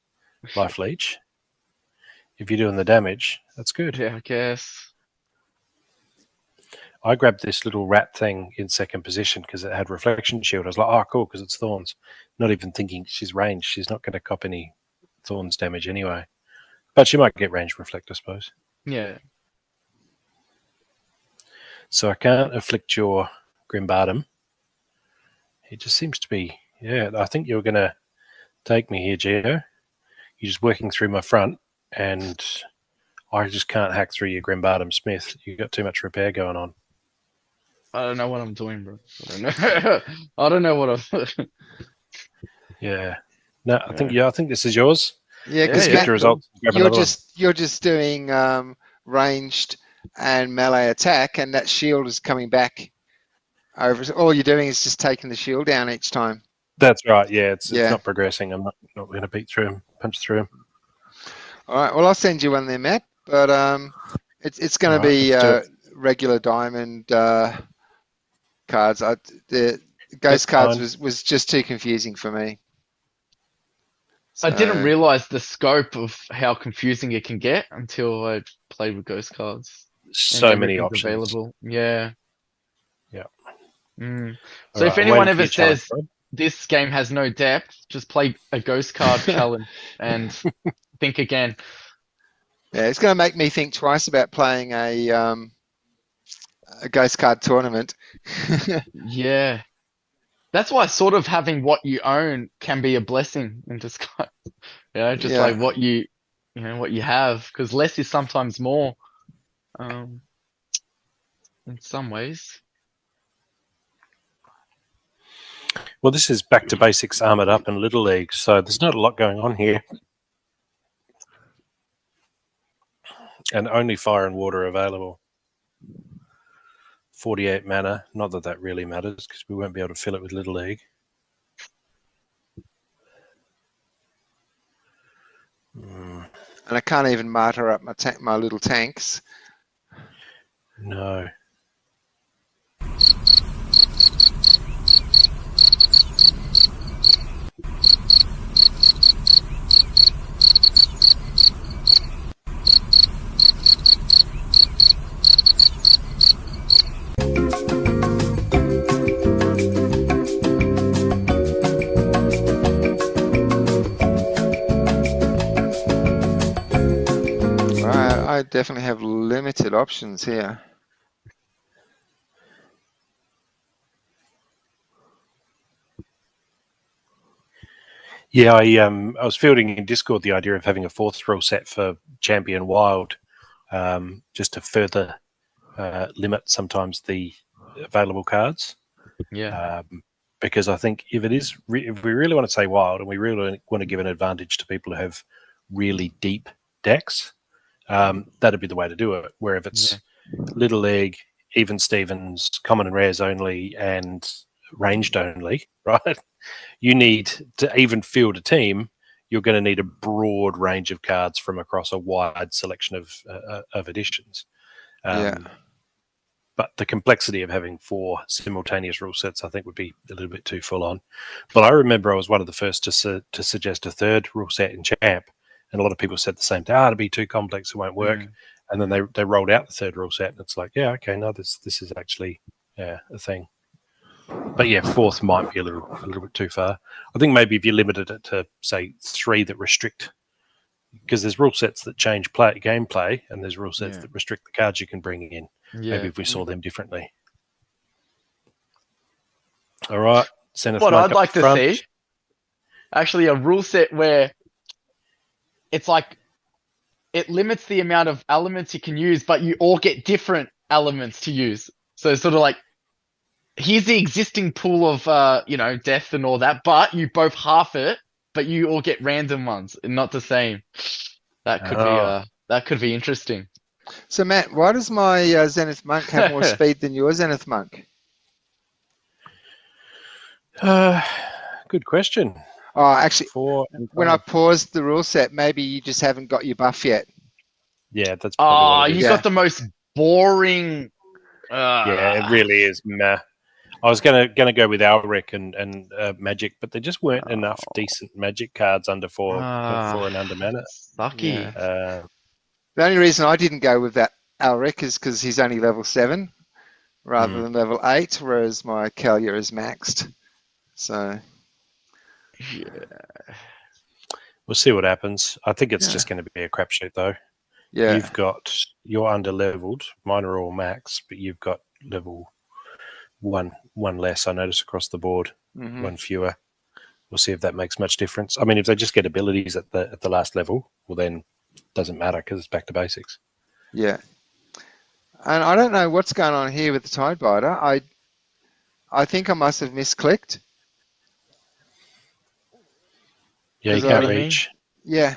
Life Leech. If you're doing the damage, that's good. Yeah, I guess. I grabbed this little rat thing in second position because it had Reflection Shield. I was like, oh, cool, because it's Thorns. Not even thinking she's ranged. She's not going to cop any Thorns damage anyway. But she might get ranged Reflect, I suppose. Yeah. So I can't afflict your Grimbardum. He just seems to be... Yeah, I think you're going to take me here, Gio. You're just working through my front, and I just can't hack through your Grimbartum Smith. You've got too much repair going on. I don't know what I'm doing, bro. I don't know. I don't know what I'm. Yeah. No, I think this is yours. Yeah, Yeah, because Get the results. Grab another one. you're just doing ranged and melee attack, and that shield is coming back over. All you're doing is just taking the shield down each time. That's right. Yeah, it's Yeah. not progressing. I'm not going to beat through him, punch through him. All right. Well, I'll send you one there, Matt. But it's going to be regular diamond cards. The ghost cards was just too confusing for me. So, I didn't realize the scope of how confusing it can get until I played with ghost cards. So many options available. Yeah. Yeah. So if anyone ever says this game has no depth, just play a ghost card challenge and think again. Yeah, it's going to make me think twice about playing a ghost card tournament. Yeah. That's why sort of having what you own can be a blessing in disguise. Like what you have, because less is sometimes more. In some ways. Well, this is back to basics, armored up in Little League, so there's not a lot going on here, and only fire and water available. 48 mana. Not that that really matters because we won't be able to fill it with Little League. And I can't even martyr up my little tanks. No. I definitely have limited options here. Yeah, I was fielding in Discord the idea of having a 4th rule set for Champion Wild, just to further limit sometimes the available cards. Yeah. Because I think if if we really want to say Wild and we really want to give an advantage to people who have really deep decks, that'd be the way to do it. Where if it's Little League, Even Stevens, Common and Rares only, and Ranged only, right? You need to even field a team. You're going to need a broad range of cards from across a wide selection of editions. But the complexity of having 4 simultaneous rule sets, I think, would be a little bit too full on. But I remember I was one of the first to suggest a 3rd rule set in Champ, and a lot of people said the same thing. It'll be too complex; it won't work. And then they rolled out the 3rd rule set, and it's like, yeah, okay, no, this is actually a thing. But yeah, 4th might be a little bit too far. I think maybe if you limited it to say 3 that restrict, because there's rule sets that change gameplay, and there's rule sets that restrict the cards you can bring in. Maybe if we saw them differently. All right, what I'd like to see, actually, a rule set where it's like it limits the amount of elements you can use, but you all get different elements to use. So it's sort of like, here's the existing pool of death and all that, but you both half it, but you all get random ones and not the same. That could be interesting. So Matt, why does my Zenith Monk have more speed than your Zenith Monk? Good question. Oh, actually, when I paused the rule set, maybe you just haven't got your buff yet. Yeah, that's probably you got the most boring. Yeah, it really is. Meh. I was gonna go with Alric and Magic, but there just weren't enough decent Magic cards under 4 and under mana. Sucky. Yeah. The only reason I didn't go with that Alric is because he's only level 7 rather than level 8, whereas my Kalia is maxed. So yeah, we'll see what happens. I think it's just going to be a crapshoot, though. Yeah, you're under leveled. Mine are all max, but you've got level one less. I notice across the board, 1 fewer. We'll see if that makes much difference. I mean, if they just get abilities at the last level, well then doesn't matter because it's back to basics. Yeah. And I don't know what's going on here with the Tidebiter. I think I must have misclicked. Yeah, you 'Cause can't I- reach. Yeah.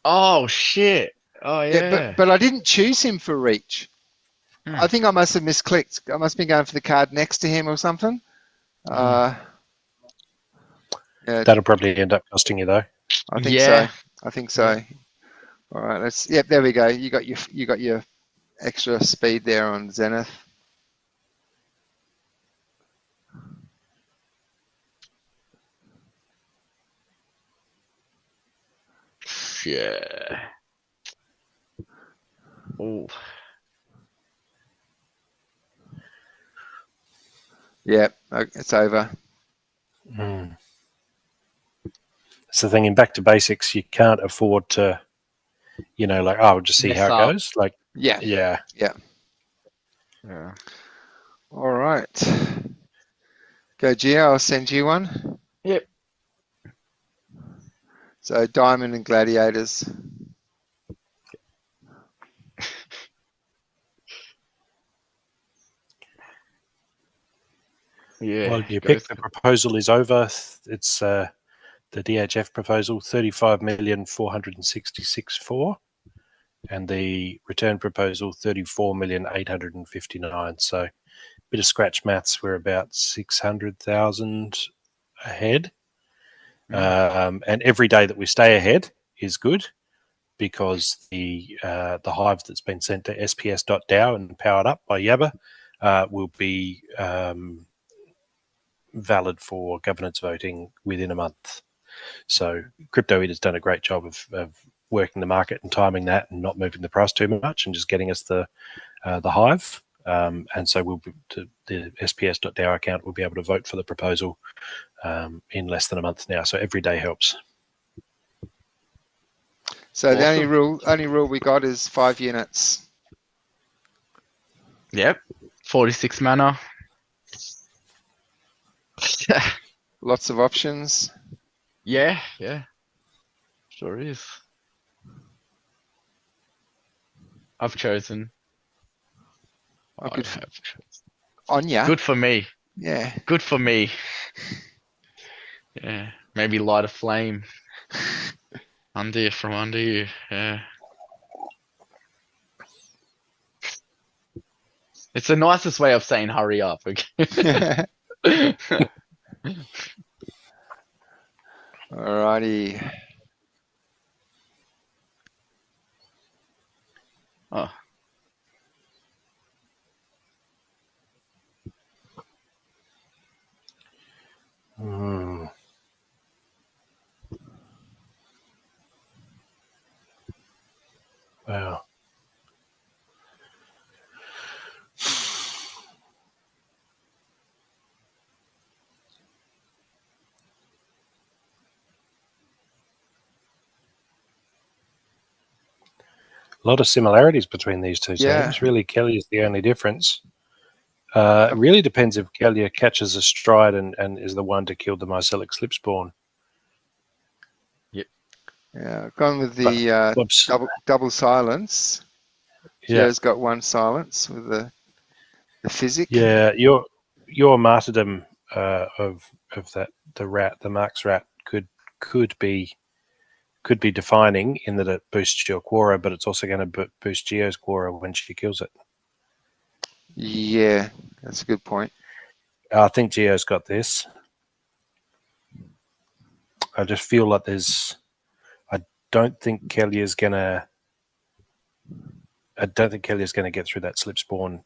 Oh shit! Oh Yeah, yeah. but I didn't choose him for reach. Hmm. I think I must have misclicked. I must have been going for the card next to him or something. Yeah, That'll probably end up costing you though. I think Yeah. so. I think so. All right, let's. Yep, there we go. You got your extra speed there on Zenith. Yeah. Oh. Yep, it's over. It's the thing in back to basics. You can't afford to, like, oh, we'll just see Mess how it up. goes. Like, Yeah. yeah. Yeah. All right. Go, Gio. I'll send you one. Yep. So Diamond and Gladiators. Yeah. Well, you pick the proposal is over. It's the DHF proposal, 35,466,400, and the return proposal, 34,859,000. So, a bit of scratch maths. We're about 600,000 ahead, and every day that we stay ahead is good because the hive that's been sent to sps.dao and powered up by Yabba will be valid for governance voting within a month. So Crypto has done a great job of working the market and timing that and not moving the price too much and just getting us the hive. And so the SPS.DAO account will be able to vote for the proposal in less than a month now. So every day helps. So Awesome. the only rule we got is 5 units. Yep. 46 mana. Lots of options. Yeah. Sure is. I've chosen. Oh, good I for have chosen. Anya. Good for me. Yeah. Good for me. Yeah. Maybe light a flame from under you. Yeah. It's the nicest way of saying hurry up. Okay. Alrighty. Oh. Wow. A lot of similarities between these two teams. Really, Kelly is the only difference. It really depends if Kelly catches a stride and is the one to kill the Mycelic Slipspawn. Yep. Yeah, gone with the double silence. Yeah. Joe's got one silence with the physic. Yeah, your martyrdom of that the Mark's rat could be defining in that it boosts your Quora, but it's also going to boost Geo's Quora when she kills it. Yeah, that's a good point. I think Geo's got this. I just feel like I don't think Kelly is going to get through that Slipspawn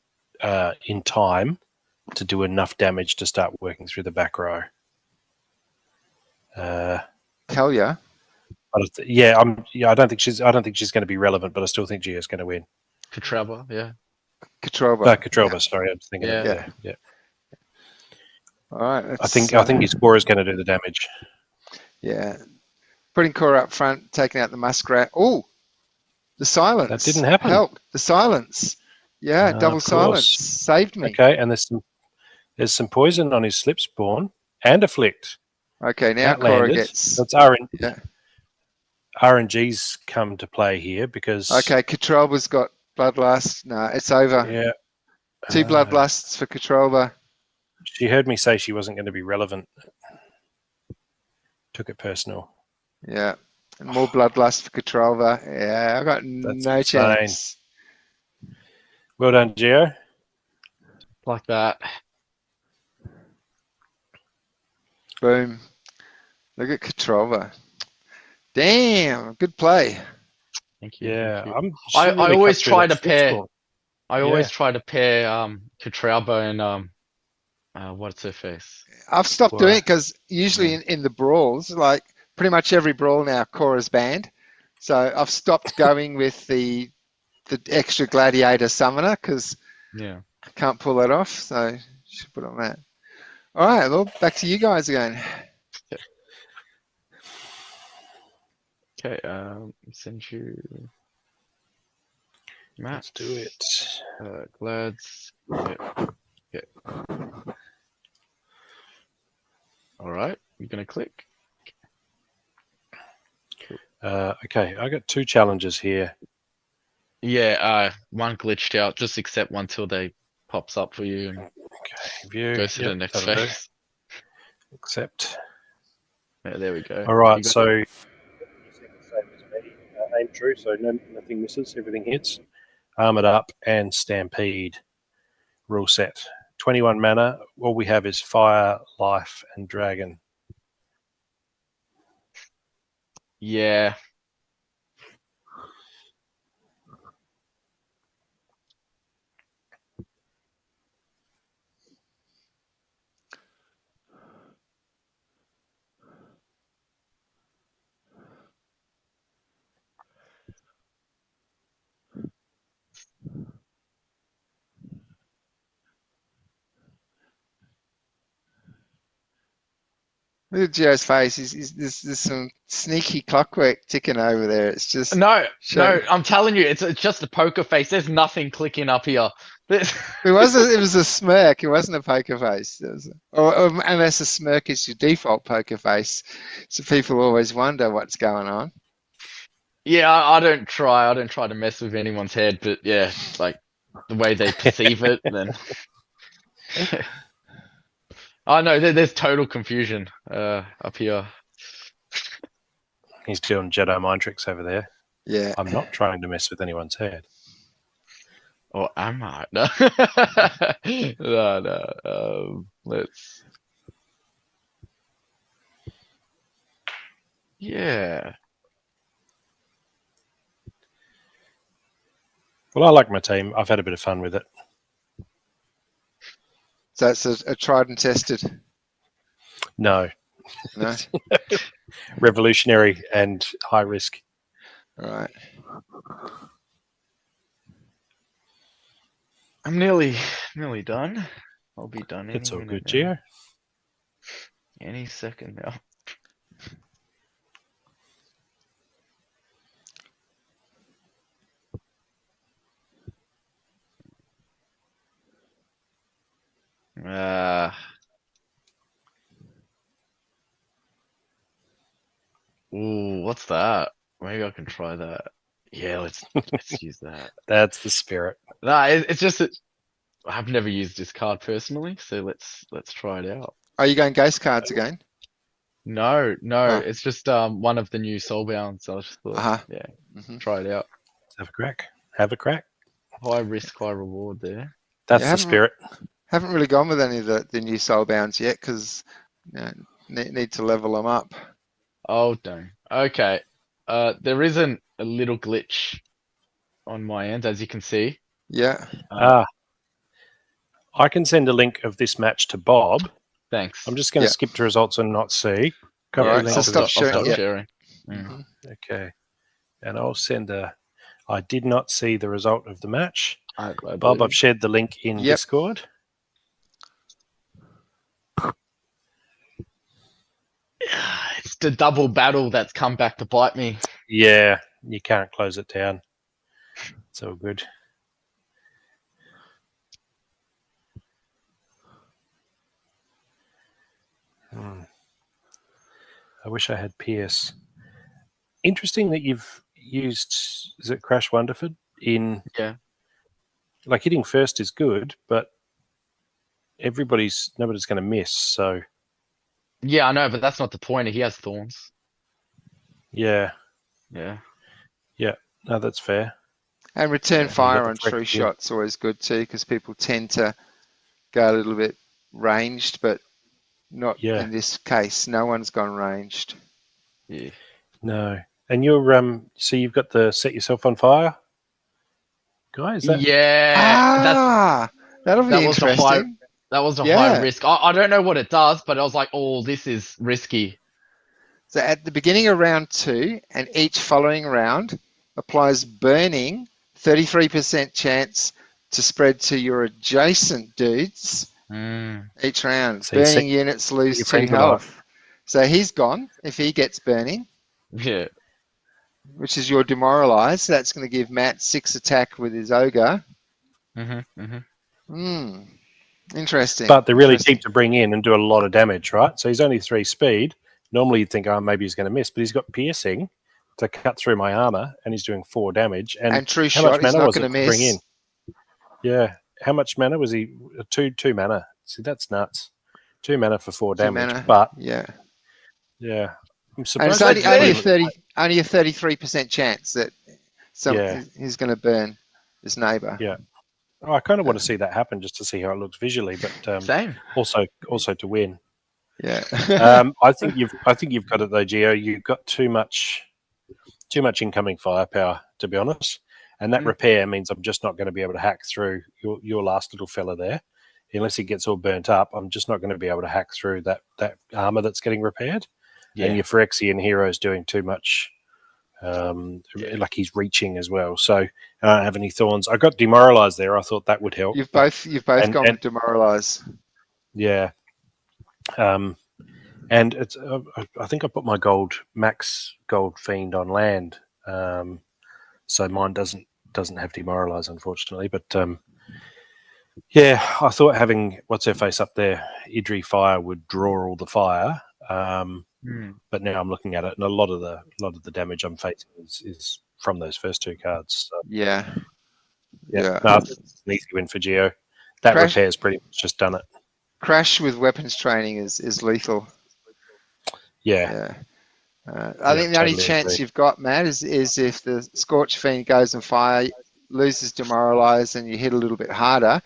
in time to do enough damage to start working through the back row. Kalia. I don't think she's going to be relevant, but I still think Gio's going to win. Katrava, yeah. Katrova. Sorry, I'm thinking. Yeah. All right. I think his Quora is going to do the damage. Yeah. Putting Quora up front, taking out the Muskrat. Oh, the silence. That didn't happen. Help. The silence. Yeah, double silence. Saved me. Okay, and there's some poison on his Slipspawn and Afflict. Okay, now Quora gets... That's RNG. Yeah. RNG's come to play here because Okay, Katrolba's got Bloodlust. No, it's over. yeah, 2 Bloodlusts for Katrolba. she heard me say she wasn't going to be relevant. Took it personal. Yeah, and more Bloodlust for Katrolba. Yeah, I got That's no insane. chance. Well done, Gio. Like that. Boom. Look at Katrolba. Damn, good play. Thank you. Yeah, Thank you. she I really always cut through try that to pair. switchboard. I always try to pair Katralba and what's her face? I've stopped Why? doing it because usually Yeah. in the brawls, like pretty much every brawl now, Cora's banned. So I've stopped going with the extra gladiator summoner because Yeah. I can't pull that off. So should put on that. All right, well, back to you guys again. Okay. Send you. Matt. Let's do it. Glads. Yeah. All right. You're gonna click. Okay, I got 2 challenges here. Yeah. One glitched out. Just accept one till they pops up for you and Okay, view. goes to the next that'll do. phase. Accept. Yeah, there we go. All right, You got- so same as me. Aim true, so nothing misses, everything hits. Armored up and stampede. Rule set. 21 mana. All we have is fire, life, and dragon. Yeah. Look at Gio's face. There's some sneaky clockwork ticking over there. It's just No, I'm telling you, it's just a poker face. There's nothing clicking up here. It was a smirk. It wasn't a poker face. Or unless a smirk is your default poker face, so people always wonder what's going on. Yeah, I don't try to mess with anyone's head, but yeah, like the way they perceive it, then. Oh no, there's total confusion up here. He's doing Jedi mind tricks over there. Yeah. I'm not trying to mess with anyone's head. Or am I? No, no. Let's. Yeah. Well, I like my team. I've had a bit of fun with it. So it's a tried and tested. No. No. Revolutionary and high risk. All right. I'm nearly done. I'll be done any It's all minute good, now. Gio. Any second now. Ooh, what's that? Maybe I can try that. Yeah, let's use that. That's the spirit. Nah, it's just that I've never used this card personally, so let's try it out. Are you going ghost cards again? No, Oh. it's just one of the new soulbounds. I just thought, yeah, try it out. Let's have a crack. Have a crack. High risk, high reward there. That's the spirit. Haven't really gone with any of the new soulbounds yet because need to level them up. Oh dang. Okay. There isn't a little glitch on my end, as you can see. Yeah. I can send a link of this match to Bob. Thanks. I'm just going to skip to results and not see. All right, so stop sharing. Okay. And I'll send I did not see the result of the match. Bob, I've shared the link in Discord. It's the double battle that's come back to bite me. Yeah, you can't close it down. It's all good. I wish I had Pierce. Interesting that you've used, is it Crash Wonderford in? Yeah. Like hitting first is good, but nobody's going to miss. So Yeah, I know, but that's not the point. He has thorns. yeah, Yeah. no, that's fair. And return Yeah. fire on true shot's always good too, because people tend to go a little bit ranged, but not in this case. No one's gone ranged. Yeah. No. And you're so you've got the set yourself on fire guy, is that? Yeah. That'll be interesting. That was a high risk. I don't know what it does, but I was like, oh, this is risky. So at the beginning of round 2 and each following round applies burning, 33% chance to spread to your adjacent dudes each round. So burning units lose 2 health. So he's gone if he gets burning. Yeah. Which is your demoralize. So that's going to give Matt 6 attack with his ogre. Interesting. But they're really cheap to bring in and do a lot of damage, right? So he's only 3 speed. Normally you'd think, oh, maybe he's going to miss, but he's got piercing to cut through my armor, and he's doing 4 damage. And true how shot, much mana was it to miss. bring in? Yeah. How much mana was he? 2 mana. See, that's nuts. 2 mana for 4 damage. Mana. But yeah. I'm surprised. And it's only a 33% chance that he's going to burn his neighbour. Yeah. Oh, I kind of want to see that happen just to see how it looks visually, but same. Also to win. Yeah. I think you've got it though, Gio. You've got too much incoming firepower, to be honest. And that repair means I'm just not going to be able to hack through your last little fella there. Unless he gets all burnt up, I'm just not going to be able to hack through that armor that's getting repaired. Yeah. And your Phyrexian hero's doing too much. Like he's reaching as well. So I don't have any thorns. I got demoralized there. I thought that would help. You've both gone with demoralize. Yeah. And it's I think I put my max gold fiend on land. So mine doesn't have demoralize, unfortunately. But I thought having what's her face up there, Idri Fire, would draw all the fire. But now I'm looking at it, and a lot of the damage I'm facing is from those first 2 cards. So, yeah. No, it's an easy win for Geo. That repair's pretty much just done it. Crash with weapons training is lethal. Yeah. I think the only chance you've got, Matt, is if the Scorch Fiend goes on fire, loses demoralize, and you hit a little bit harder,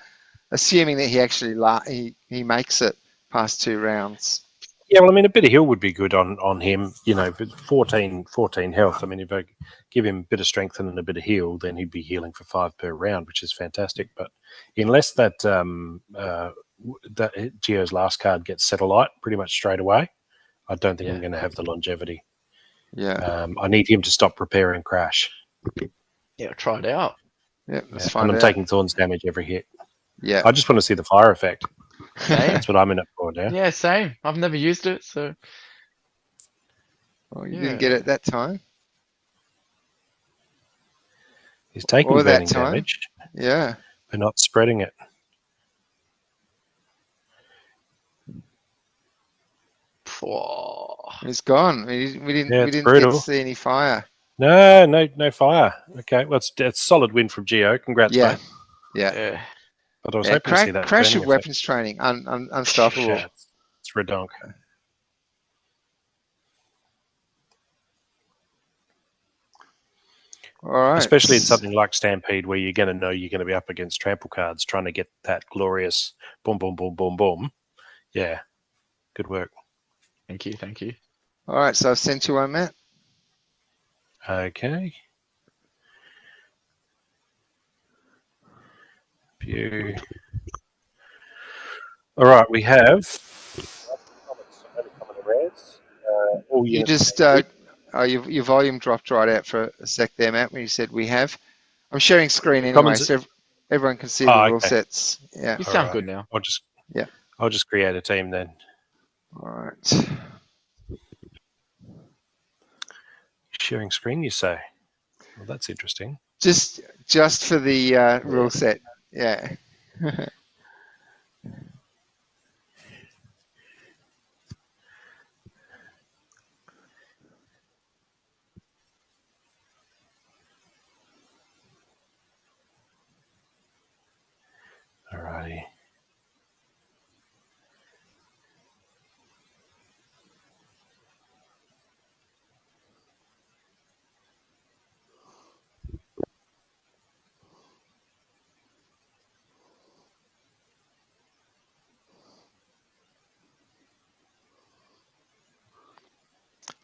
assuming that he actually he makes it past 2 rounds. Yeah, well, I mean, a bit of heal would be good on him. But 14 health. I mean, if I give him a bit of strength and a bit of heal, then he'd be healing for 5 per round, which is fantastic. But unless that Geo's last card gets Satellite pretty much straight away, I don't think I'm going to have the longevity. Yeah. I need him to stop repairing Crash. Yeah, try it out. Yeah, let's find and I'm out. taking Thorns damage every hit. Yeah. I just want to see the fire effect. That's what I'm in it for now. Yeah, same. I've never used it, so. Well, you didn't get it that time. He's taking burning damage. Yeah. But not spreading it. It's gone. We didn't get to see any fire. No fire. Okay, well, it's solid win from Geo. Congrats, mate. Yeah. But I was hoping to see that. Crash of weapons training, unstoppable. Yeah, it's redonk. All right. Especially in something like Stampede, where you're going to know you're going to be up against trample cards, trying to get that glorious boom, boom, boom, boom, boom. Yeah, good work. Thank you. All right, so I've sent you one, Matt. Okay. View. All right, we have. You just your volume dropped right out for a sec there, Matt, when you said we have. I'm sharing screen anyway, so everyone can see the rule sets. Yeah. You sound good now. I'll just create a team then. All right. Sharing screen, you say? Well, that's interesting. Just for the rule set, yeah.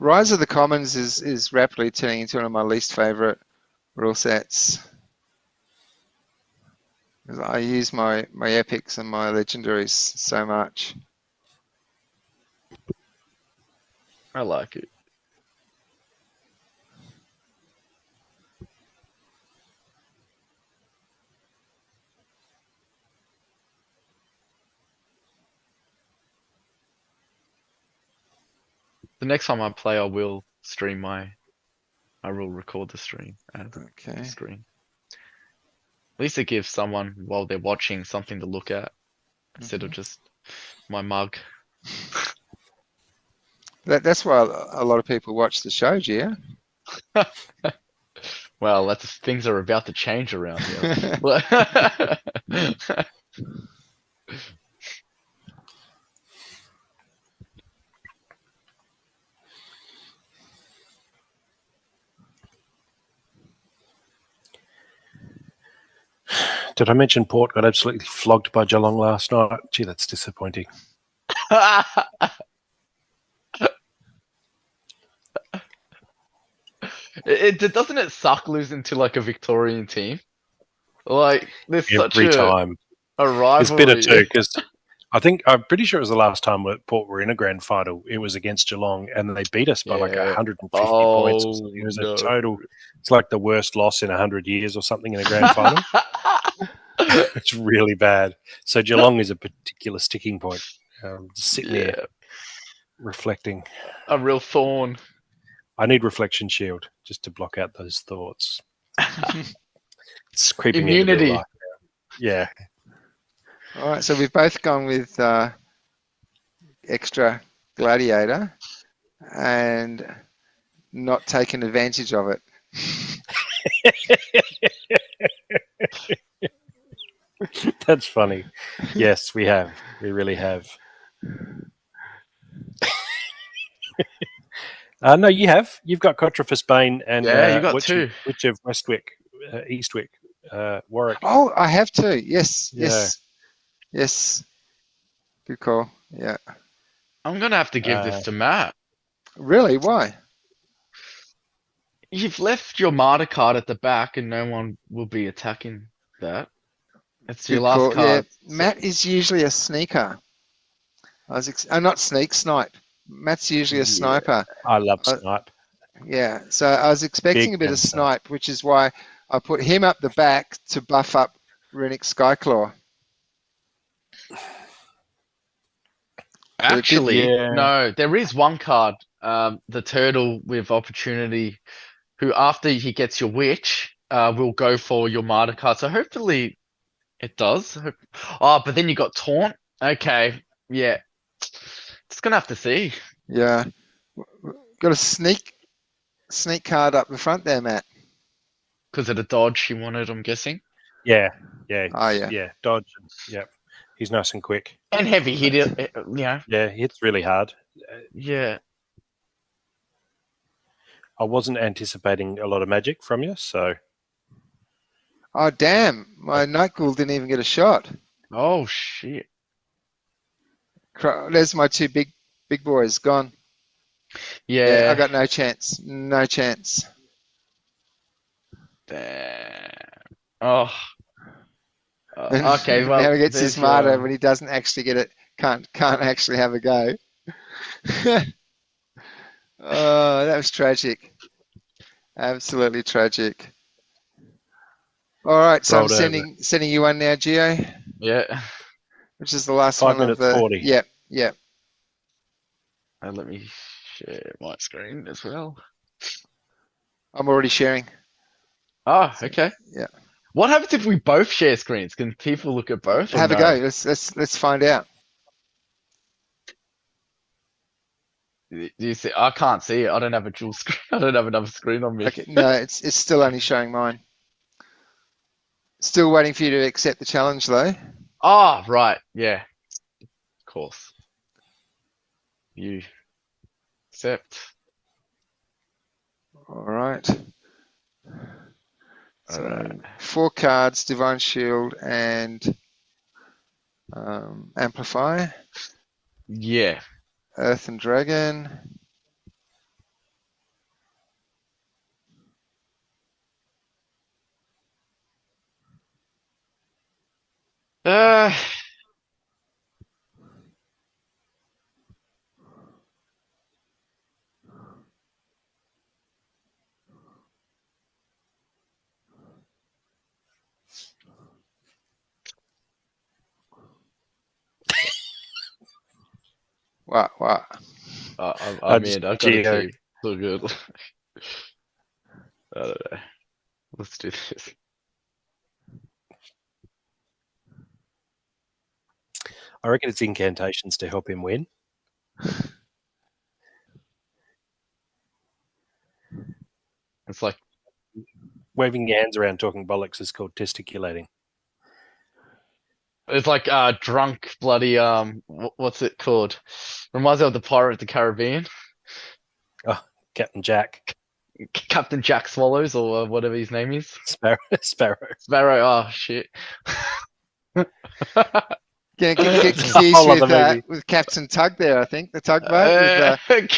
Rise of the Commons is rapidly turning into one of my least favorite rule sets. I use my epics and my legendaries so much. I like it. The next time I play, I will stream I will record the stream and the Okay. screen. At least it gives someone, while they're watching, something to look at instead of just my mug. That's why a lot of people watch the show, Gia. Well, that's things are about to change around here. Did I mention Port got absolutely flogged by Geelong last night? Gee, that's disappointing. Doesn't it suck losing to like a Victorian team? Like there's such Every time. a It's bitter rivalry. too, because I'm pretty sure it was the last time that Port were in a grand final. It was against Geelong, and they beat us by like Yeah. 150 points or something. It was a total. It's like the worst loss in 100 years or something in a grand final. It's really bad. So Geelong is a particular sticking point. Just sitting there reflecting. A real thorn. I need reflection shield just to block out those thoughts. It's creeping into real life now. Yeah. All right, so we've both gone with extra gladiator and not taken advantage of it. That's funny. Yes, we have. We really have. No, you have. You've got Cotrafus Bane and you got two. Which of Westwick, Eastwick, Warwick. Oh, I have two. Yes, Yeah. yes. Good call. Yeah. I'm gonna have to give this to Matt. Really? Why? You've left your martyr card at the back, and no one will be attacking that. It's your Good last call. card. Yeah. Matt is usually a sneaker. Not snipe. Matt's usually a sniper. I love snipe. Yeah. So I was expecting a bit of snipe, which is why I put him up the back to buff up Runic Skyclaw. Actually, no, there is one card, the turtle with opportunity, who after he gets your witch, will go for your martyr card. So hopefully it does. Oh, but then you got taunt. Okay, yeah. Just gonna have to see. Yeah. Got a sneak card up the front there, Matt. Because of the dodge you wanted, I'm guessing. Yeah. Oh, yeah. Yeah, dodge. Yep. He's nice and quick. And heavy hitter, yeah. Yeah, he hits really hard. Yeah. I wasn't anticipating a lot of magic from you, so. Oh, damn. My Night Ghoul didn't even get a shot. Oh, shit. There's my two big boys gone. Yeah. I got no chance. No chance. Damn. Oh. Okay, well. Now he gets his martyr when he doesn't actually get it. Can't actually have a go. Oh, that was tragic. Absolutely tragic. All right, so I'm sending you one now, Gio. Yeah. Which is the last 5 one minutes of the 40. Yep. And let me share my screen as well. I'm already sharing. Oh, okay. Yeah. What happens if we both share screens? Can people look at both? Have a go. Let's find out. Do you see? I can't see it. I don't have a dual screen. I don't have another screen on me. Okay, no, it's still only showing mine. Still waiting for you to accept the challenge, though. Oh, right. Yeah. Of course. You accept. All right. So 4 cards: Divine Shield and Amplify. Yeah. Earth and Dragon. Uh, What? I'm in. I've got a Geo. team. So good. I don't know. Let's do this. I reckon it's incantations to help him win. It's like Waving your hands around talking bollocks is called testiculating. it's like drunk bloody what's it called? Reminds me of the Pirate of the Caribbean. Captain Jack. Captain Jack Swallows or whatever his name is. Sparrow. Sparrow. Oh shit. Get It's a confused whole other movie. with Captain Tug there, I think. The tugboat with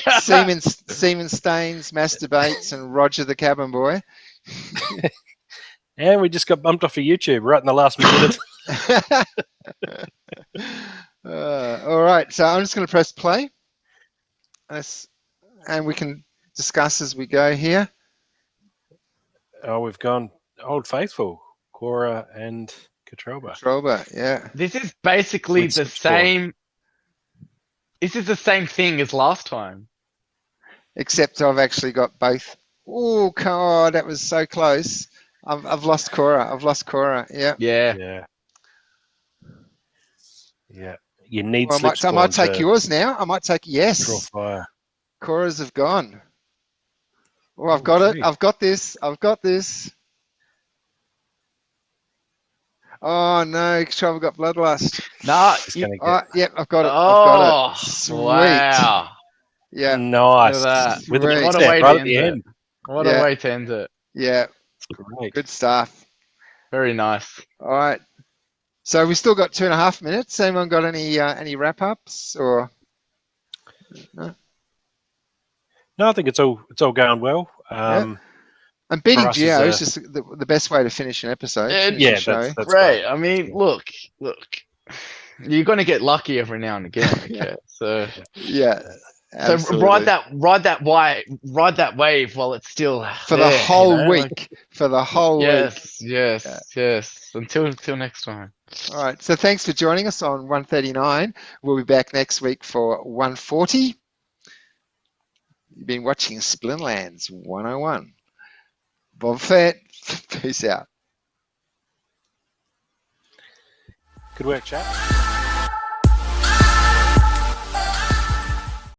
semen stains, masturbates, and Roger the cabin boy. And we just got bumped off of YouTube right in the last minute. All right, so I'm just going to press play. And we can discuss as we go here. Oh, we've gone Old Faithful, Cora and Katroba. Katroba, yeah. This is basically With the switchboard. same. This is the same thing as last time. Except I've actually got both. Oh, God, that was so close. I've lost Cora. Yeah. Yeah. Yeah. You need Well, I might take yours now. I might take draw yes. fire. Coras have gone. Oh, I've got it. I've got this. Oh no, I've got bloodlust. Nah. Yep, I've got it. Oh, I've got it. Sweet. wow. Yeah. Nice. Look at that. With the Sweet. big What a step way to right at end the it. end. What Yeah. a way to end it. Yeah. It's great. Good stuff. Very nice. All right. So we still got 2.5 minutes. Anyone got any wrap ups or? No? No, I think it's all going well. And beating for us Geo is is just the best way to finish an episode. And- finish a yeah, show. that's Great. I mean, look. You're gonna get lucky every now and again. Okay. Yeah. So Yeah. so Absolutely. ride that wave while it's still For there, the whole you know, like- week. For the whole week. Yes. Until next time. All right. So thanks for joining us on 139. We'll be back next week for 140. You've been watching Splinterlands 101. Bob Fett. Peace out. Good work, chat.